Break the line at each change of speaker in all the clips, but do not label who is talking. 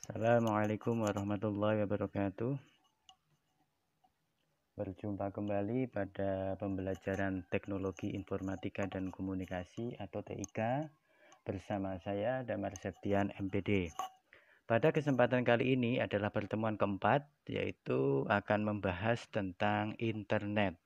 Assalamualaikum warahmatullahi wabarakatuh. Berjumpa kembali pada pembelajaran Teknologi Informatika dan Komunikasi atau TIK bersama saya Damar Septian MPD. Pada kesempatan kali ini adalah pertemuan keempat, yaitu akan membahas tentang internet.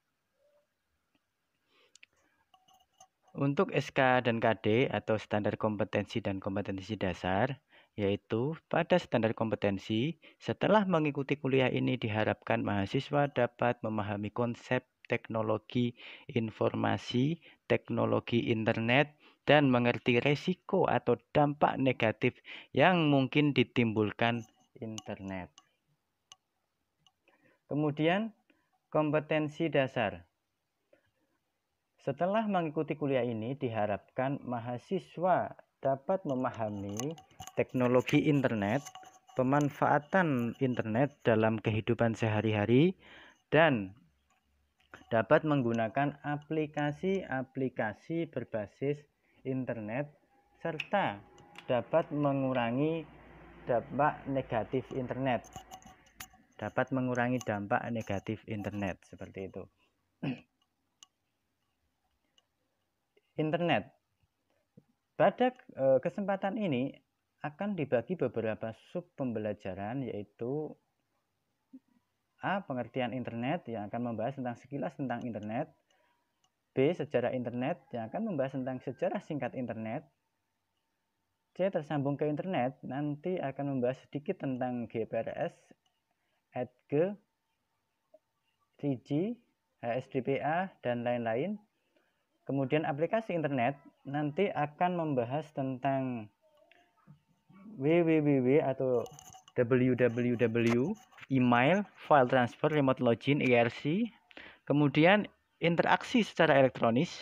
Untuk SK dan KD atau standar kompetensi dan kompetensi dasar, yaitu pada standar kompetensi, setelah mengikuti kuliah ini diharapkan mahasiswa dapat memahami konsep teknologi informasi, teknologi internet, dan mengerti resiko atau dampak negatif yang mungkin ditimbulkan internet. Kemudian, kompetensi dasar. Setelah mengikuti kuliah ini, diharapkan mahasiswa dapat memahami teknologi internet, pemanfaatan internet dalam kehidupan sehari-hari, dan dapat menggunakan aplikasi-aplikasi berbasis internet, serta dapat mengurangi dampak negatif internet. Seperti itu. Internet. Pada kesempatan ini akan dibagi beberapa sub pembelajaran, yaitu A. Pengertian internet yang akan membahas tentang sekilas tentang internet. B. Sejarah internet yang akan membahas tentang sejarah singkat internet. C. Tersambung ke internet nanti akan membahas sedikit tentang GPRS, EDGE, 3G, HSDPA, dan lain-lain. Kemudian aplikasi internet nanti akan membahas tentang www atau www, email, file transfer, remote login, IRC. Kemudian interaksi secara elektronis,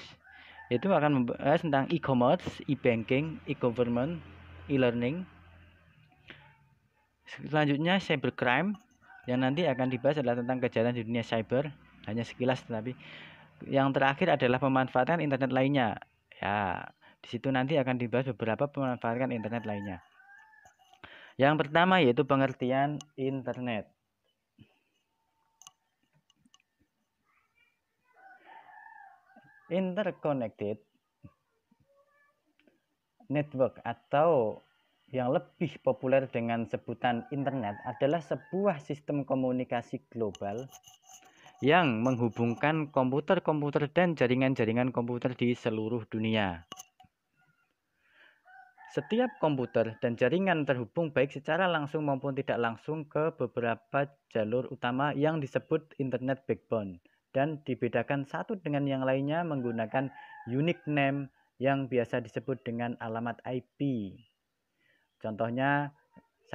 yaitu akan membahas tentang e-commerce, e-banking, e-government, e-learning. Selanjutnya cybercrime, yang nanti akan dibahas adalah tentang kejahatan di dunia cyber, hanya sekilas, tetapi yang terakhir adalah pemanfaatan internet lainnya. Ya, di situ nanti akan dibahas beberapa pemanfaatan internet lainnya. Yang pertama yaitu pengertian internet. Interconnected network atau yang lebih populer dengan sebutan internet adalah sebuah sistem komunikasi global yang menghubungkan komputer-komputer dan jaringan-jaringan komputer di seluruh dunia. Setiap komputer dan jaringan terhubung baik secara langsung maupun tidak langsung ke beberapa jalur utama yang disebut internet backbone dan dibedakan satu dengan yang lainnya menggunakan unique name yang biasa disebut dengan alamat IP. Contohnya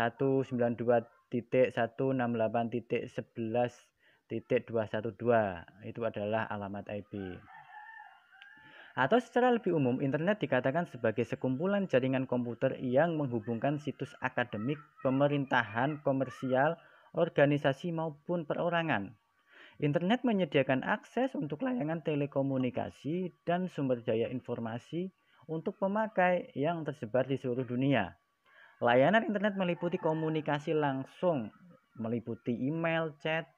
192.168.11.212 itu adalah alamat IP. Atau secara lebih umum, internet dikatakan sebagai sekumpulan jaringan komputer yang menghubungkan situs akademik, pemerintahan, komersial, organisasi maupun perorangan. Internet menyediakan akses untuk layanan telekomunikasi dan sumber daya informasi untuk pemakai yang tersebar di seluruh dunia. Layanan internet meliputi komunikasi langsung, meliputi email, chat,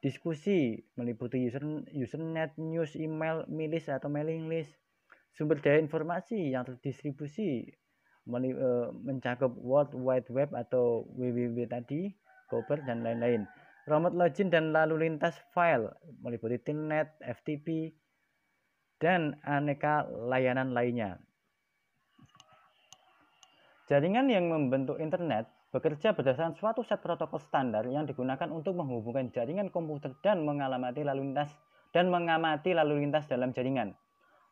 diskusi, meliputi usernet, news, email, milis atau mailing list, sumber daya informasi yang terdistribusi mencakup World Wide Web atau WWW tadi, Copper, dan lain-lain. Remote login dan lalu lintas file meliputi Telnet, FTP, dan aneka layanan lainnya. Jaringan yang membentuk internet bekerja berdasarkan suatu set protokol standar yang digunakan untuk menghubungkan jaringan komputer dan mengamati lalu lintas dalam jaringan.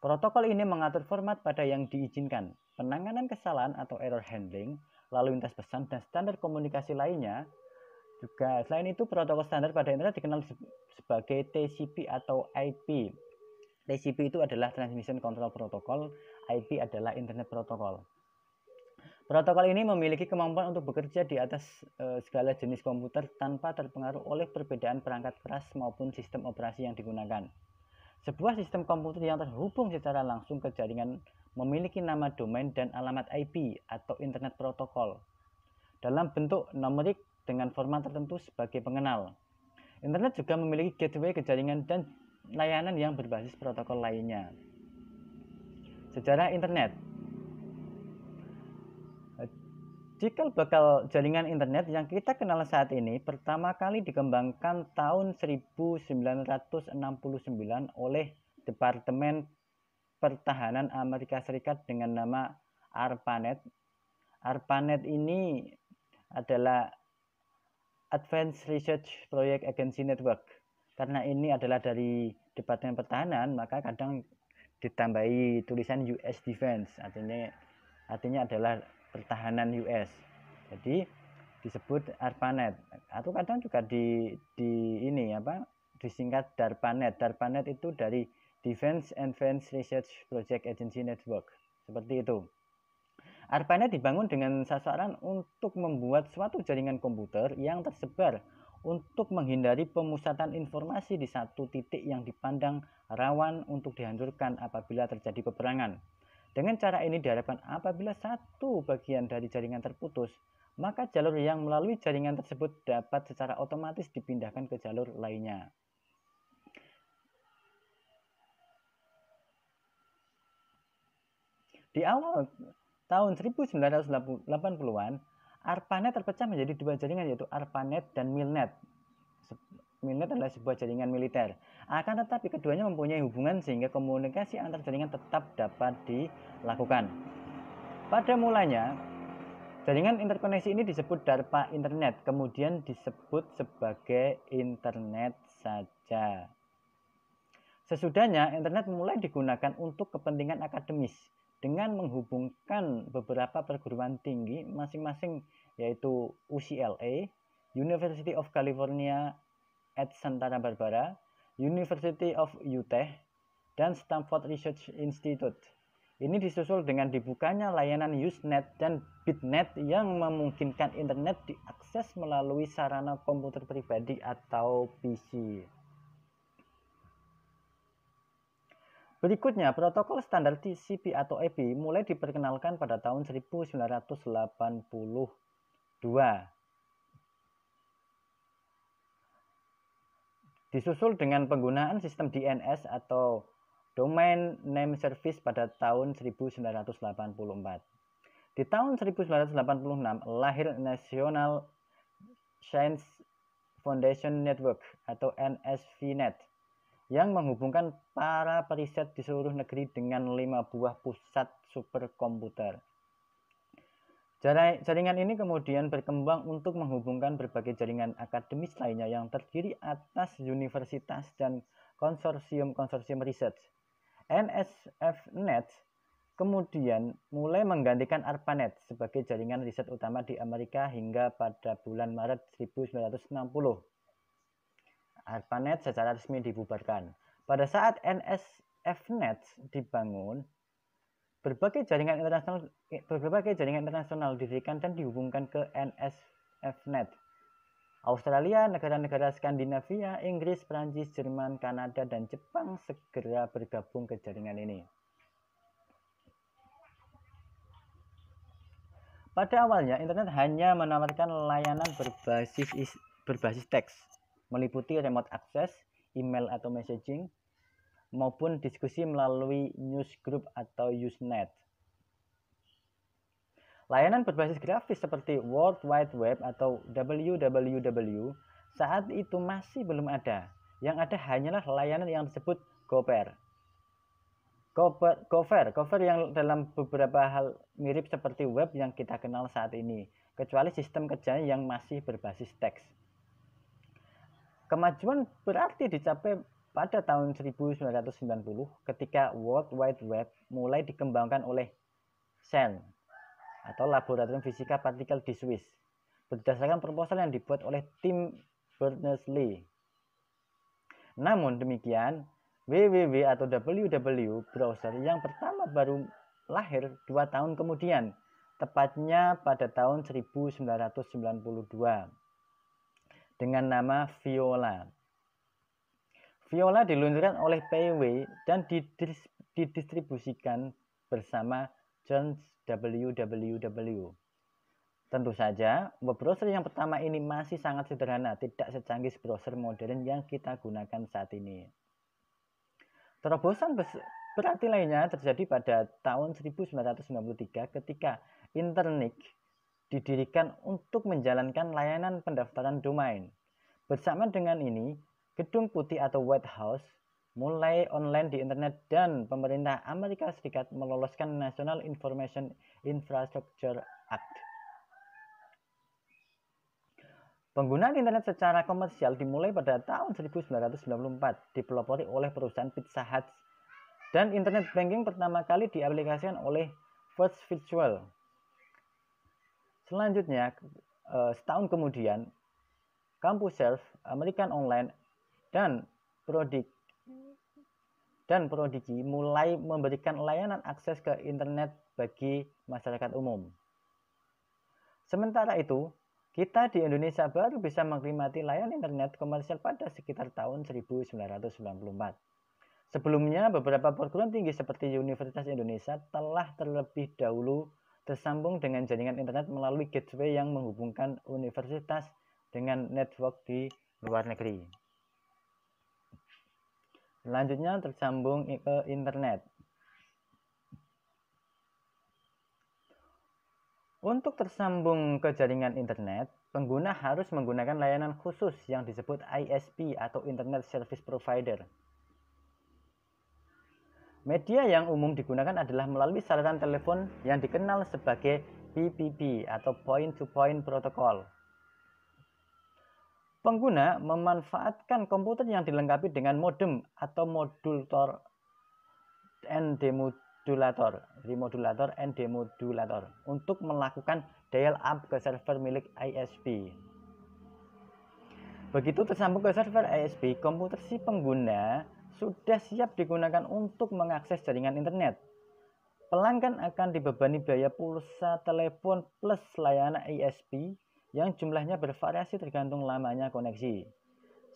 Protokol ini mengatur format pada yang diizinkan, penanganan kesalahan atau error handling, lalu lintas pesan, dan standar komunikasi lainnya. Juga selain itu, protokol standar pada internet dikenal sebagai TCP atau IP. TCP itu adalah Transmission Control Protocol, IP adalah Internet Protocol. Protokol ini memiliki kemampuan untuk bekerja di atas segala jenis komputer tanpa terpengaruh oleh perbedaan perangkat keras maupun sistem operasi yang digunakan. Sebuah sistem komputer yang terhubung secara langsung ke jaringan memiliki nama domain dan alamat IP atau Internet Protokol. dalam bentuk numerik dengan format tertentu sebagai pengenal. Internet juga memiliki gateway ke jaringan dan layanan yang berbasis protokol lainnya. Sejarah internet. Cikal bakal jaringan internet yang kita kenal saat ini pertama kali dikembangkan tahun 1969 oleh Departemen Pertahanan Amerika Serikat dengan nama ARPANET. ARPANET ini adalah Advanced Research Project Agency Network. Karena ini adalah dari Departemen Pertahanan, maka kadang ditambahi tulisan US Defense, artinya adalah pertahanan US. Jadi disebut ARPANET, atau kadang juga disingkat DARPANET. DARPANET itu dari Defense Advanced Research Project Agency Network. Seperti itu. ARPANET dibangun dengan sasaran untuk membuat suatu jaringan komputer yang tersebar untuk menghindari pemusatan informasi di satu titik yang dipandang rawan untuk dihancurkan apabila terjadi peperangan. Dengan cara ini diharapkan apabila satu bagian dari jaringan terputus, maka jalur yang melalui jaringan tersebut dapat secara otomatis dipindahkan ke jalur lainnya. Di awal tahun 1980-an, ARPANET terpecah menjadi dua jaringan, yaitu ARPANET dan MILNET. MILNET adalah sebuah jaringan militer. Akan tetapi keduanya mempunyai hubungan sehingga komunikasi antar jaringan tetap dapat dilakukan. Pada mulanya, jaringan interkoneksi ini disebut DARPA Internet, kemudian disebut sebagai Internet saja. Sesudahnya, internet mulai digunakan untuk kepentingan akademis dengan menghubungkan beberapa perguruan tinggi masing-masing, yaitu UCLA, University of California at Santa Barbara, University of Utah, dan Stanford Research Institute. Ini disusul dengan dibukanya layanan Usenet dan Bitnet yang memungkinkan internet diakses melalui sarana komputer pribadi atau PC. Berikutnya, protokol standar TCP atau IP mulai diperkenalkan pada tahun 1982. Disusul dengan penggunaan sistem DNS atau Domain Name Service pada tahun 1984. Di tahun 1986 lahir National Science Foundation Network atau NSVNet yang menghubungkan para periset di seluruh negeri dengan 5 buah pusat superkomputer. Jaringan ini kemudian berkembang untuk menghubungkan berbagai jaringan akademis lainnya yang terdiri atas universitas dan konsorsium-konsorsium riset. NSFNet kemudian mulai menggantikan ARPANET sebagai jaringan riset utama di Amerika hingga pada bulan Maret 1960. ARPANET secara resmi dibubarkan. Pada saat NSFNet dibangun, berbagai jaringan internasional didirikan dan dihubungkan ke NSFNet. Australia, negara-negara Skandinavia, Inggris, Prancis, Jerman, Kanada, dan Jepang segera bergabung ke jaringan ini. Pada awalnya, internet hanya menawarkan layanan berbasis teks, meliputi remote access, email atau messaging, maupun diskusi melalui newsgroup atau Usenet. Layanan berbasis grafis seperti World Wide Web atau WWW saat itu masih belum ada. Yang ada hanyalah layanan yang disebut Gopher. Gopher yang dalam beberapa hal mirip seperti web yang kita kenal saat ini, kecuali sistem kerjanya yang masih berbasis teks. Kemajuan berarti dicapai pada tahun 1990 ketika World Wide Web mulai dikembangkan oleh CERN atau Laboratorium Fisika Partikel di Swiss berdasarkan proposal yang dibuat oleh Tim Berners-Lee. Namun demikian, WWW atau WWW browser yang pertama baru lahir 2 tahun kemudian, tepatnya pada tahun 1992 dengan nama Viola. Viola diluncurkan oleh PW dan didistribusikan bersama George WWW. Tentu saja, web browser yang pertama ini masih sangat sederhana, tidak secanggih browser modern yang kita gunakan saat ini. Terobosan berarti lainnya terjadi pada tahun 1993 ketika Internet didirikan untuk menjalankan layanan pendaftaran domain. Bersama dengan ini, Gedung Putih atau White House mulai online di internet dan pemerintah Amerika Serikat meloloskan National Information Infrastructure Act. Penggunaan internet secara komersial dimulai pada tahun 1994, dipelopori oleh perusahaan Pizza Hut, dan internet banking pertama kali diaplikasikan oleh First Virtual. Selanjutnya, setahun kemudian, CompuServe, American Online, dan Prodigy mulai memberikan layanan akses ke internet bagi masyarakat umum. Sementara itu, kita di Indonesia baru bisa menikmati layanan internet komersial pada sekitar tahun 1994. Sebelumnya, beberapa perguruan tinggi seperti Universitas Indonesia telah terlebih dahulu tersambung dengan jaringan internet melalui gateway yang menghubungkan universitas dengan network di luar negeri. Selanjutnya tersambung ke internet. Untuk tersambung ke jaringan internet, pengguna harus menggunakan layanan khusus yang disebut ISP atau Internet Service Provider. Media yang umum digunakan adalah melalui saluran telepon yang dikenal sebagai PPP atau Point-to-Point Protocol. Pengguna memanfaatkan komputer yang dilengkapi dengan modem atau modulator and demodulator, untuk melakukan dial up ke server milik ISP. Begitu tersambung ke server ISP, komputer si pengguna sudah siap digunakan untuk mengakses jaringan internet. Pelanggan akan dibebani biaya pulsa telepon plus layanan ISP yang jumlahnya bervariasi tergantung lamanya koneksi.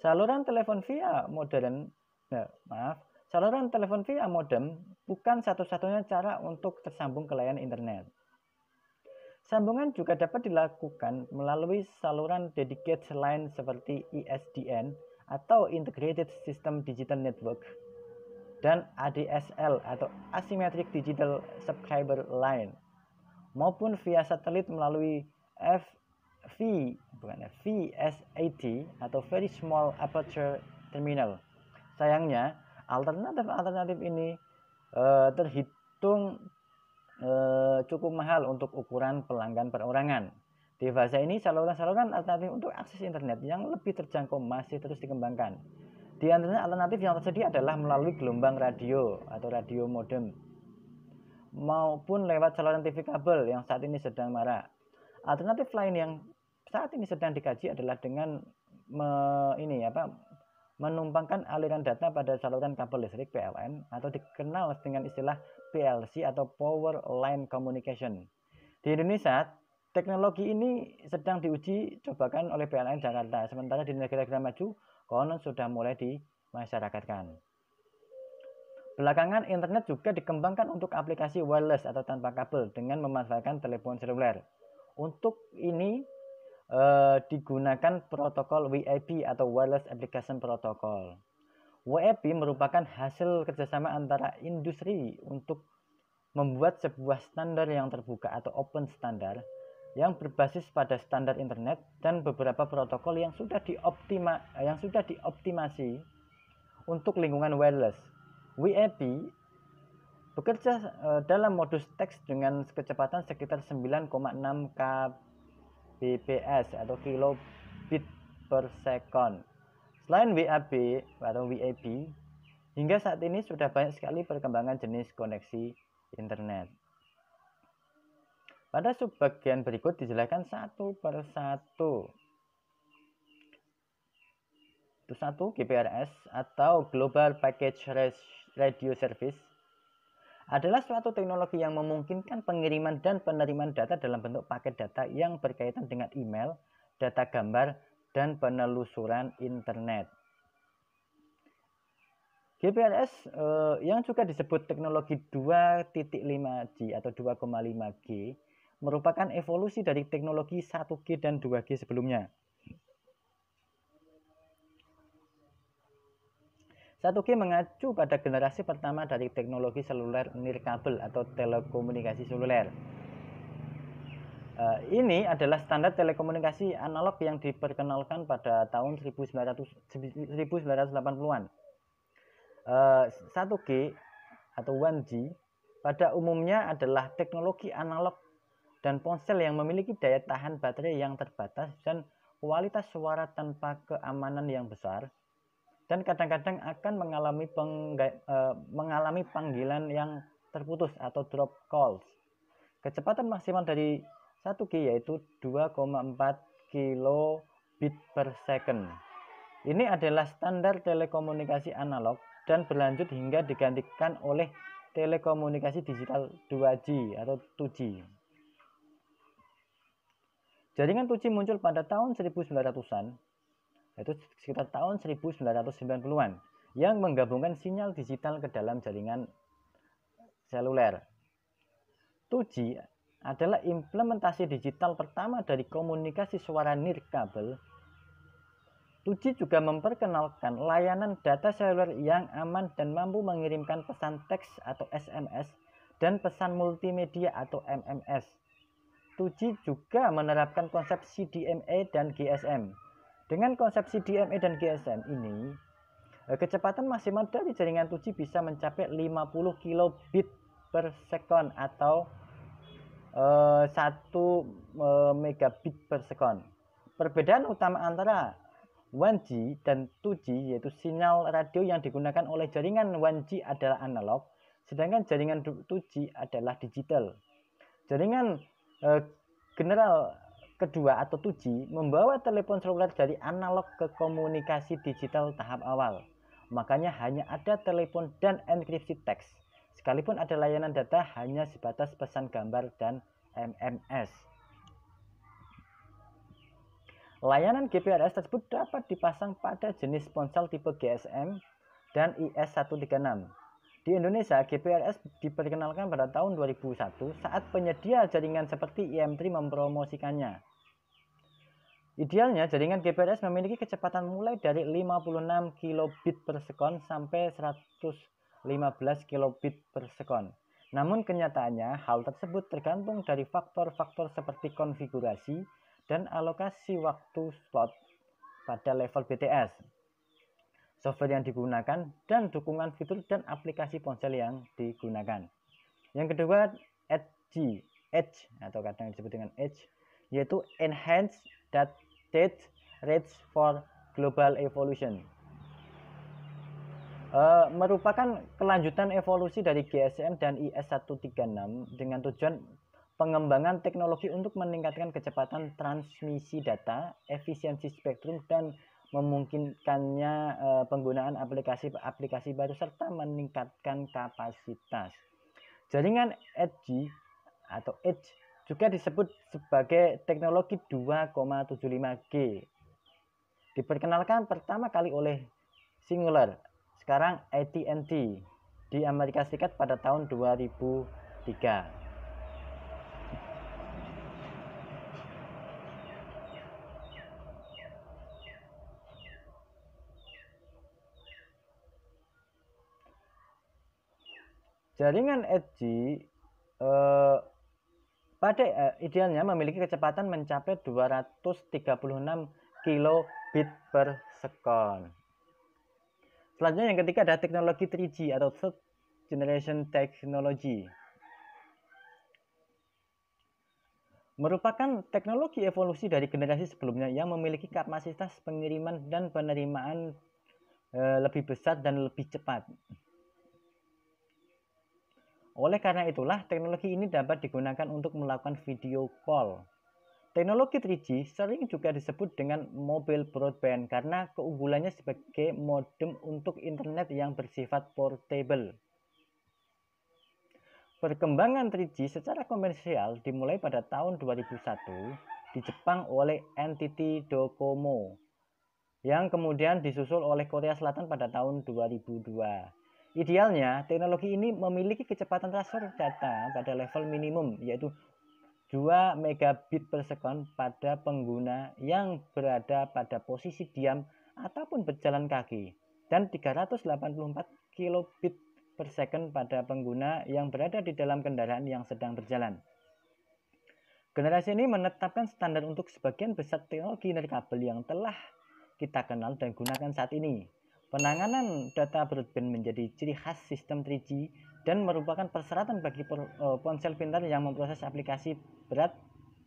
Saluran telepon via modem bukan satu-satunya cara untuk tersambung ke layanan internet. Sambungan juga dapat dilakukan melalui saluran dedicated line seperti ISDN atau Integrated System Digital Network dan ADSL atau Asymmetric Digital Subscriber Line, maupun via satelit melalui VSAT atau Very Small Aperture Terminal. Sayangnya, alternatif ini terhitung cukup mahal untuk ukuran pelanggan perorangan. Di fase ini, saluran-saluran alternatif untuk akses internet yang lebih terjangkau masih terus dikembangkan. Di antara alternatif yang tersedia adalah melalui gelombang radio atau radio modem, maupun lewat saluran TV kabel yang saat ini sedang marak. Alternatif lain yang saat ini sedang dikaji adalah dengan menumpangkan aliran data pada saluran kabel listrik PLN atau dikenal dengan istilah PLC atau Power Line Communication. Di Indonesia, teknologi ini sedang diuji cobakan oleh PLN Jakarta, sementara di negara-negara maju konon sudah mulai dimasyarakatkan. Belakangan, internet juga dikembangkan untuk aplikasi wireless atau tanpa kabel dengan memanfaatkan telepon seluler. Untuk ini digunakan protokol WAP atau Wireless Application Protocol. WAP merupakan hasil kerjasama antara industri untuk membuat sebuah standar yang terbuka atau open standar yang berbasis pada standar internet dan beberapa protokol yang sudah dioptimasi untuk lingkungan wireless. WAP bekerja dalam modus teks dengan kecepatan sekitar 9,6 kbps atau kilobit per second. Selain WAP, hingga saat ini sudah banyak sekali perkembangan jenis koneksi internet. Pada subbagian berikut dijelaskan satu persatu. Satu, GPRS atau Global Package Radio Service adalah suatu teknologi yang memungkinkan pengiriman dan penerimaan data dalam bentuk paket data yang berkaitan dengan email, data gambar, dan penelusuran internet. GPRS yang juga disebut teknologi 2.5G atau 2,5G merupakan evolusi dari teknologi 1G dan 2G sebelumnya. 1G mengacu pada generasi pertama dari teknologi seluler nirkabel atau telekomunikasi seluler. Ini adalah standar telekomunikasi analog yang diperkenalkan pada tahun 1980-an. 1G atau 1G pada umumnya adalah teknologi analog dan ponsel yang memiliki daya tahan baterai yang terbatas dan kualitas suara tanpa keamanan yang besar, dan kadang-kadang akan mengalami panggilan yang terputus atau drop calls. Kecepatan maksimal dari 1G yaitu 2,4 kilobit per second. Ini adalah standar telekomunikasi analog dan berlanjut hingga digantikan oleh telekomunikasi digital 2G atau 2G. Jaringan 2G muncul pada tahun 1900-an, yaitu sekitar tahun 1990-an, yang menggabungkan sinyal digital ke dalam jaringan seluler. 2G adalah implementasi digital pertama dari komunikasi suara nirkabel. 2G juga memperkenalkan layanan data seluler yang aman dan mampu mengirimkan pesan teks atau SMS dan pesan multimedia atau MMS. 2G juga menerapkan konsep CDMA dan GSM. Dengan konsep CDMA dan GSM ini, kecepatan maksimal dari jaringan 2G bisa mencapai 50 kilobit per second atau 1 megabit per second. Perbedaan utama antara 1G dan 2G yaitu sinyal radio yang digunakan oleh jaringan 1G adalah analog, sedangkan jaringan 2G adalah digital. Jaringan general kedua atau 2G membawa telepon seluler dari analog ke komunikasi digital tahap awal. Makanya hanya ada telepon dan enkripsi teks. Sekalipun ada layanan data hanya sebatas pesan gambar dan MMS. Layanan GPRS tersebut dapat dipasang pada jenis ponsel tipe GSM dan IS-136. Di Indonesia, GPRS diperkenalkan pada tahun 2001 saat penyedia jaringan seperti IM3 mempromosikannya. Idealnya, jaringan GPRS memiliki kecepatan mulai dari 56 kilobit per sekon sampai 115 kilobit per sekon. Namun kenyataannya, hal tersebut tergantung dari faktor-faktor seperti konfigurasi dan alokasi waktu slot pada level BTS, software yang digunakan, dan dukungan fitur dan aplikasi ponsel yang digunakan. Yang kedua, Edge atau kadang disebut dengan Edge, yaitu Enhanced Data Rates for Global Evolution. Merupakan kelanjutan evolusi dari GSM dan IS-136 dengan tujuan pengembangan teknologi untuk meningkatkan kecepatan transmisi data, efisiensi spektrum, dan memungkinkannya penggunaan aplikasi baru serta meningkatkan kapasitas. Jaringan Edge atau Edge juga disebut sebagai teknologi 2,75G. Diperkenalkan pertama kali oleh Singular, sekarang AT&T di Amerika Serikat pada tahun 2003. Jaringan Edge pada idealnya memiliki kecepatan mencapai 236 kilobit per sekon. Selanjutnya yang ketiga adalah teknologi 3G atau Third Generation Technology. Merupakan teknologi evolusi dari generasi sebelumnya yang memiliki kapasitas pengiriman dan penerimaan lebih besar dan lebih cepat. Oleh karena itulah, teknologi ini dapat digunakan untuk melakukan video call. Teknologi 3G sering juga disebut dengan mobile broadband karena keunggulannya sebagai modem untuk internet yang bersifat portable. Perkembangan 3G secara komersial dimulai pada tahun 2001 di Jepang oleh NTT Docomo, yang kemudian disusul oleh Korea Selatan pada tahun 2002. Idealnya, teknologi ini memiliki kecepatan transfer data pada level minimum, yaitu 2 megabit per second pada pengguna yang berada pada posisi diam ataupun berjalan kaki, dan 384 kilobit per second pada pengguna yang berada di dalam kendaraan yang sedang berjalan. Generasi ini menetapkan standar untuk sebagian besar teknologi nirkabel yang telah kita kenal dan gunakan saat ini. Penanganan data broadband menjadi ciri khas sistem 3G dan merupakan persyaratan bagi ponsel pintar yang memproses aplikasi berat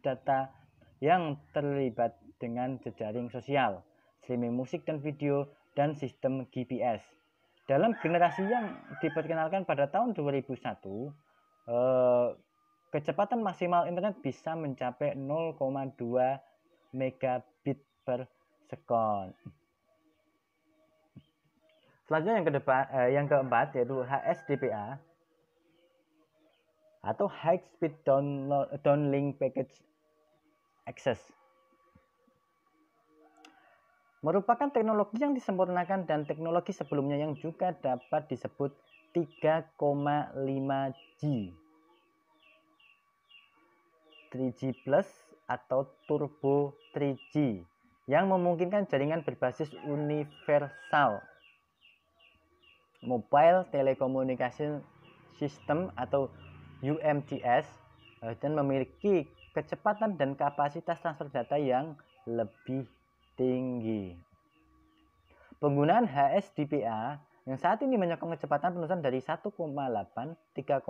data yang terlibat dengan jejaring sosial, streaming musik dan video, dan sistem GPS. Dalam generasi yang diperkenalkan pada tahun 2001, kecepatan maksimal internet bisa mencapai 0,2 megabit per second. Selanjutnya yang keempat yaitu HSDPA atau High Speed Downlink Package Access. Merupakan teknologi yang disempurnakan dan teknologi sebelumnya yang juga dapat disebut 3,5G. 3G Plus atau Turbo 3G yang memungkinkan jaringan berbasis universal Mobile Telecommunication System atau UMTS dan memiliki kecepatan dan kapasitas transfer data yang lebih tinggi. Penggunaan HSDPA yang saat ini menyokong kecepatan penulisan dari 1,8, 3,6,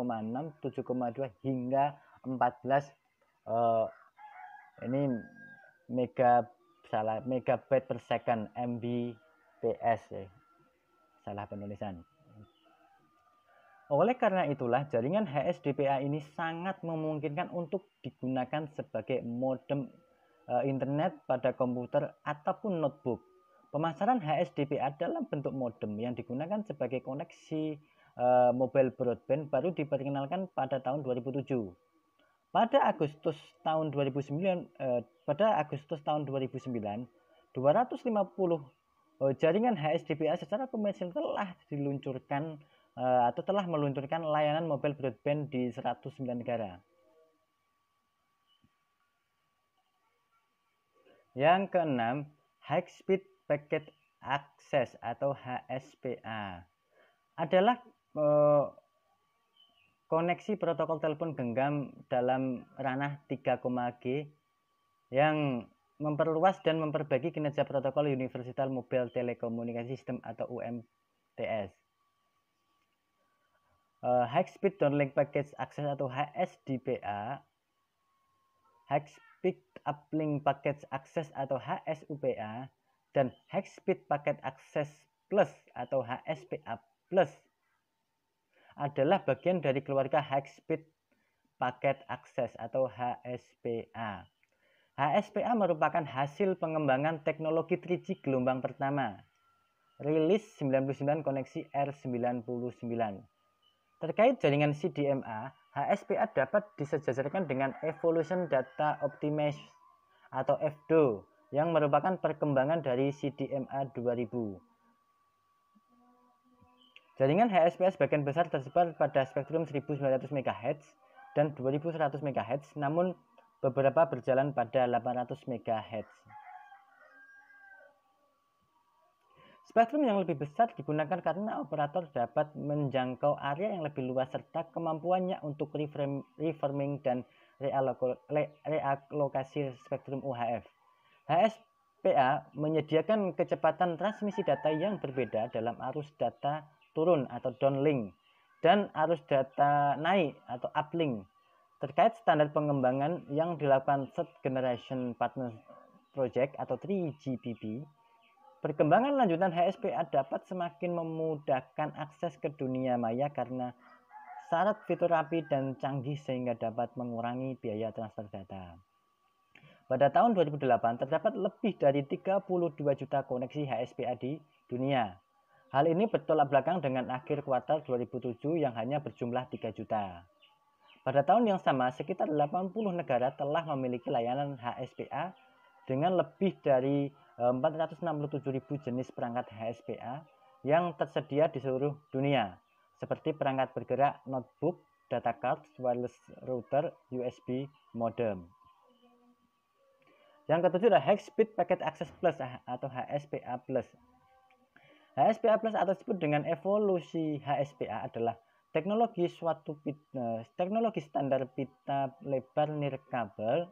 7,2 hingga 14 ini megabyte per second, Mbps ya. Salah penulisan. Oleh karena itulah jaringan HSDPA ini sangat memungkinkan untuk digunakan sebagai modem internet pada komputer ataupun notebook. Pemasaran HSDPA dalam bentuk modem yang digunakan sebagai koneksi mobile broadband baru diperkenalkan pada tahun 2007. Pada Agustus tahun 2009, 250 jaringan HSDPA secara komersial telah diluncurkan atau telah meluncurkan layanan mobile broadband di 109 negara. Yang keenam, High Speed Packet Access atau HSPA adalah koneksi protokol telepon genggam dalam ranah 3,G yang memperluas dan memperbaiki kinerja protokol Universal Mobile Telecommunication System atau UMTS. High Speed Downlink Package Access atau HSDPA, High Speed Uplink Package Access atau HSUPA, dan High Speed Packet Access Plus atau HSPA Plus adalah bagian dari keluarga High Speed Packet Access atau HSPA. HSPA merupakan hasil pengembangan teknologi 3G gelombang pertama, rilis 99 koneksi R99. Terkait jaringan CDMA, HSPA dapat disejajarkan dengan Evolution Data Optimized atau EVDO yang merupakan perkembangan dari CDMA 2000. Jaringan HSPA sebagian besar tersebar pada spektrum 1900 MHz dan 2100 MHz, namun beberapa berjalan pada 800 MHz. Spektrum yang lebih besar digunakan karena operator dapat menjangkau area yang lebih luas serta kemampuannya untuk reframing dan realokasi spektrum UHF. HSPA menyediakan kecepatan transmisi data yang berbeda dalam arus data turun atau downlink dan arus data naik atau uplink. Terkait standar pengembangan yang dilakukan Third Generation Partner Project atau 3GPP, perkembangan lanjutan HSPA dapat semakin memudahkan akses ke dunia maya karena syarat fitur rapi dan canggih sehingga dapat mengurangi biaya transfer data. Pada tahun 2008 terdapat lebih dari 32 juta koneksi HSPA di dunia. Hal ini bertolak belakang dengan akhir kuartal 2007 yang hanya berjumlah 3 juta. Pada tahun yang sama, sekitar 80 negara telah memiliki layanan HSPA dengan lebih dari 467.000 jenis perangkat HSPA yang tersedia di seluruh dunia, seperti perangkat bergerak, notebook, data card, wireless router, USB modem. Yang ketujuh adalah High Speed Packet Access Plus atau HSPA+. HSPA+ atau disebut dengan evolusi HSPA adalah teknologi standar pita lebar nirkabel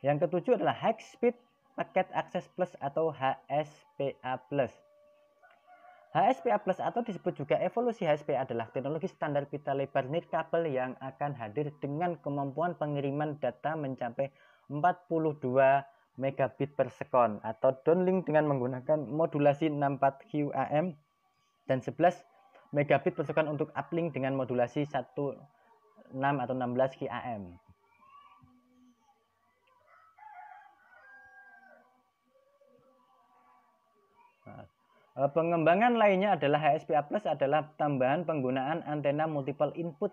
Yang ketujuh adalah High Speed Packet Access Plus atau HSPA+. HSPA+ atau disebut juga evolusi HSPA adalah teknologi standar pita lebar nirkabel yang akan hadir dengan kemampuan pengiriman data mencapai 42 megabit per sekon atau downlink dengan menggunakan modulasi 64 QAM dan 11 megabit per sekon untuk uplink dengan modulasi 16 atau 16 QAM. Pengembangan lainnya adalah HSPA+ adalah tambahan penggunaan antena multiple input,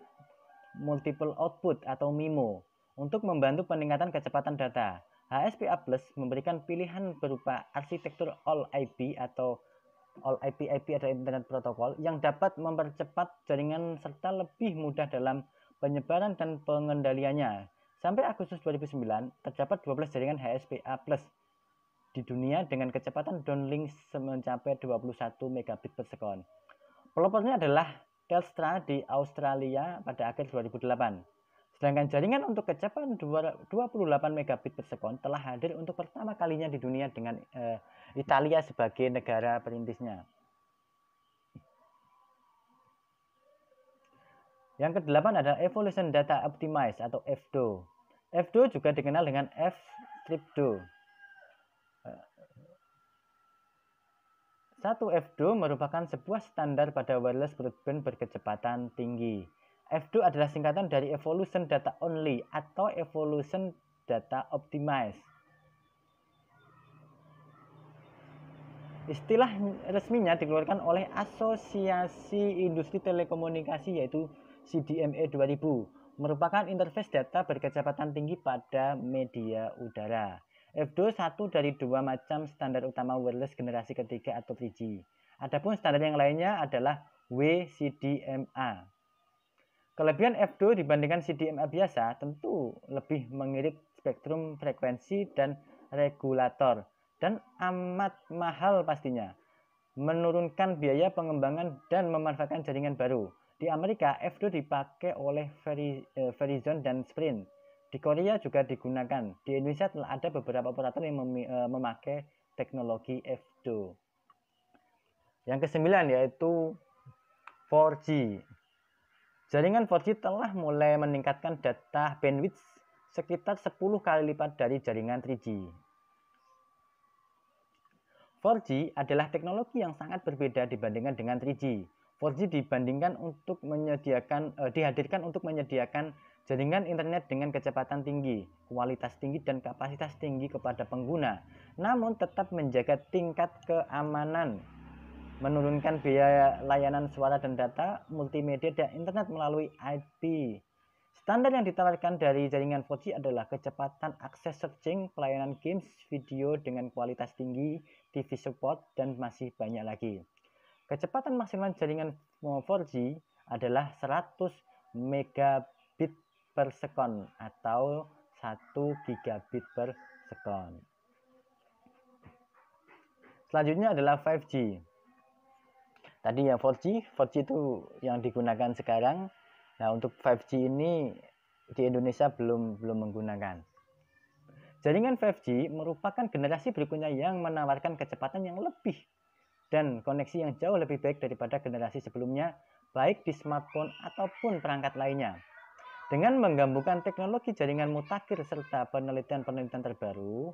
multiple output atau MIMO untuk membantu peningkatan kecepatan data. HSPA+ memberikan pilihan berupa arsitektur All IP atau All IP/IP adalah Internet Protocol yang dapat mempercepat jaringan serta lebih mudah dalam penyebaran dan pengendaliannya. Sampai Agustus 2009, terdapat 12 jaringan HSPA+ di dunia dengan kecepatan downlink mencapai 21 megabit per sekon. Pelopornya adalah Telstra di Australia pada akhir 2008. Sedangkan jaringan untuk kecepatan 28 megabit per sekon telah hadir untuk pertama kalinya di dunia dengan Italia sebagai negara perintisnya. Yang kedelapan adalah Evolution Data Optimize atau EFDO. EFDO juga dikenal dengan F-Stripdo. Satu EFDO merupakan sebuah standar pada wireless broadband berkecepatan tinggi. EFDO adalah singkatan dari Evolution Data Only atau Evolution Data Optimize. Istilah resminya dikeluarkan oleh Asosiasi Industri Telekomunikasi yaitu CDMA 2000, merupakan interface data berkecepatan tinggi pada media udara. EFDO satu dari dua macam standar utama wireless generasi ketiga atau 3G. Adapun standar yang lainnya adalah WCDMA. Kelebihan EFDO dibandingkan CDMA biasa tentu lebih mengirit spektrum frekuensi dan regulator dan amat mahal pastinya. Menurunkan biaya pengembangan dan memanfaatkan jaringan baru. Di Amerika, EFDO dipakai oleh Verizon dan Sprint. Di Korea juga digunakan. Di Indonesia telah ada beberapa operator yang memakai teknologi EFDO. Yang kesembilan yaitu 4G. Jaringan 4G telah mulai meningkatkan data bandwidth sekitar 10 kali lipat dari jaringan 3G. 4G adalah teknologi yang sangat berbeda dibandingkan dengan 3G. 4G dihadirkan untuk menyediakan jaringan internet dengan kecepatan tinggi, kualitas tinggi, dan kapasitas tinggi kepada pengguna, namun tetap menjaga tingkat keamanan, menurunkan biaya layanan suara dan data, multimedia, dan internet melalui IP. Standar yang ditawarkan dari jaringan 4G adalah kecepatan akses searching, pelayanan games, video dengan kualitas tinggi, TV support, dan masih banyak lagi. Kecepatan maksimal jaringan 4G adalah 100 megabit per sekon atau 1 gigabit per sekon. Selanjutnya adalah 5G. Tadi ya 4G itu yang digunakan sekarang. Nah, untuk 5G ini di Indonesia belum menggunakan. Jaringan 5G merupakan generasi berikutnya yang menawarkan kecepatan yang lebih dan koneksi yang jauh lebih baik daripada generasi sebelumnya, baik di smartphone ataupun perangkat lainnya. Dengan menggabungkan teknologi jaringan mutakhir serta penelitian-penelitian terbaru,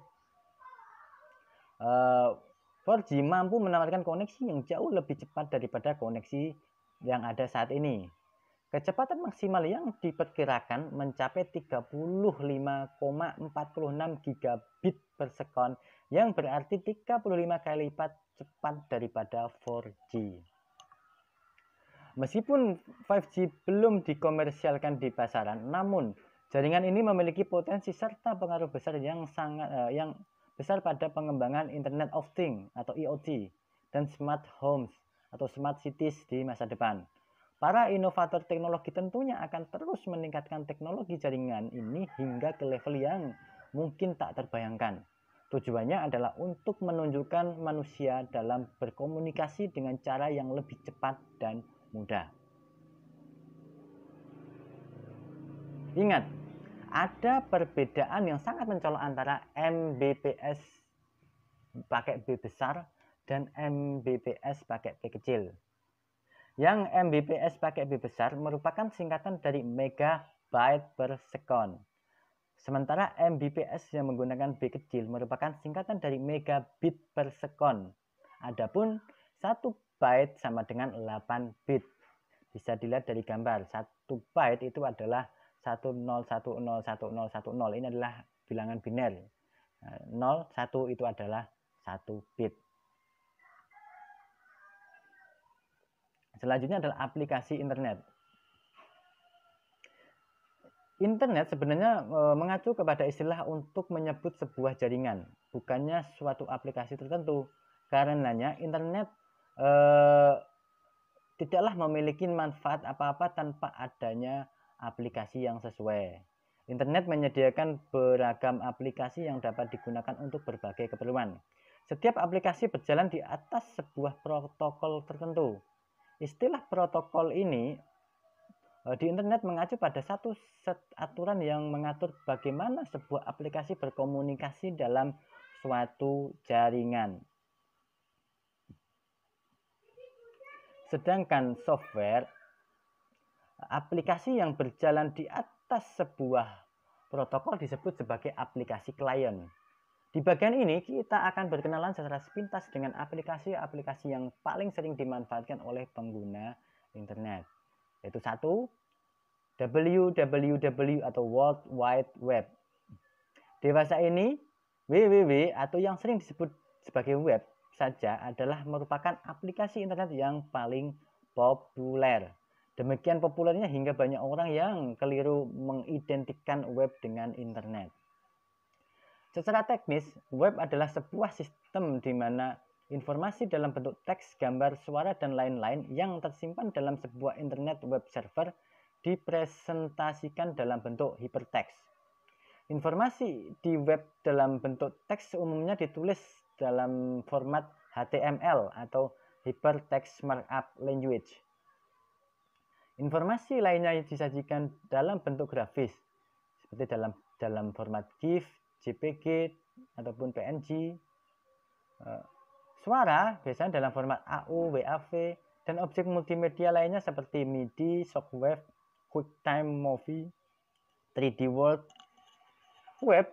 4G mampu menawarkan koneksi yang jauh lebih cepat daripada koneksi yang ada saat ini. Kecepatan maksimal yang diperkirakan mencapai 35,46 gigabit per sekon, yang berarti 35 kali lipat cepat daripada 4G. Meskipun 5G belum dikomersialkan di pasaran, namun jaringan ini memiliki potensi serta pengaruh besar yang besar pada pengembangan Internet of Things atau IoT dan smart homes atau smart cities di masa depan. Para inovator teknologi tentunya akan terus meningkatkan teknologi jaringan ini hingga ke level yang mungkin tak terbayangkan. Tujuannya adalah untuk menunjukkan manusia dalam berkomunikasi dengan cara yang lebih cepat dan mudah. Ingat, ada perbedaan yang sangat mencolok antara Mbps pakai B besar dan Mbps pakai B kecil. Yang Mbps pakai B besar merupakan singkatan dari megabyte per second. Sementara Mbps yang menggunakan B kecil merupakan singkatan dari megabit per second. Adapun 1 byte sama dengan 8 bit. Bisa dilihat dari gambar. 1 byte itu adalah 10101010. Ini adalah bilangan biner. 0, 1 itu adalah 1 bit. Selanjutnya adalah aplikasi internet. Internet sebenarnya mengacu kepada istilah untuk menyebut sebuah jaringan, bukannya suatu aplikasi tertentu. Karenanya internet tidaklah memiliki manfaat apa-apa tanpa adanya aplikasi yang sesuai. Internet menyediakan beragam aplikasi yang dapat digunakan untuk berbagai keperluan. Setiap aplikasi berjalan di atas sebuah protokol tertentu. Istilah protokol ini di internet mengacu pada satu set aturan yang mengatur bagaimana sebuah aplikasi berkomunikasi dalam suatu jaringan. Sedangkan software, aplikasi yang berjalan di atas sebuah protokol disebut sebagai aplikasi klien. Di bagian ini kita akan berkenalan secara sepintas dengan aplikasi-aplikasi yang paling sering dimanfaatkan oleh pengguna internet. Yaitu 1. www atau World Wide Web. Dewasa ini www atau yang sering disebut sebagai web saja adalah merupakan aplikasi internet yang paling populer. Demikian populernya hingga banyak orang yang keliru mengidentikan web dengan internet. Secara teknis, web adalah sebuah sistem di mana informasi dalam bentuk teks, gambar, suara, dan lain-lain yang tersimpan dalam sebuah internet web server dipresentasikan dalam bentuk hypertext. Informasi di web dalam bentuk teks umumnya ditulis dalam format HTML atau Hypertext Markup Language. Informasi lainnya disajikan dalam bentuk grafis, seperti dalam format GIF, JPG, ataupun PNG. Suara biasanya dalam format AU, WAV, dan objek multimedia lainnya seperti MIDI, Shockwave, QuickTime Movie, 3D World. Web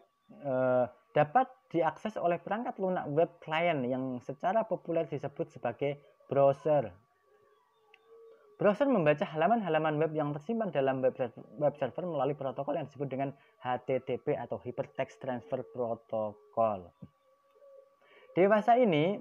dapat diakses oleh perangkat lunak web client yang secara populer disebut sebagai browser. Browser membaca halaman-halaman web yang tersimpan dalam web server melalui protokol yang disebut dengan HTTP atau Hypertext Transfer Protocol. Dewasa ini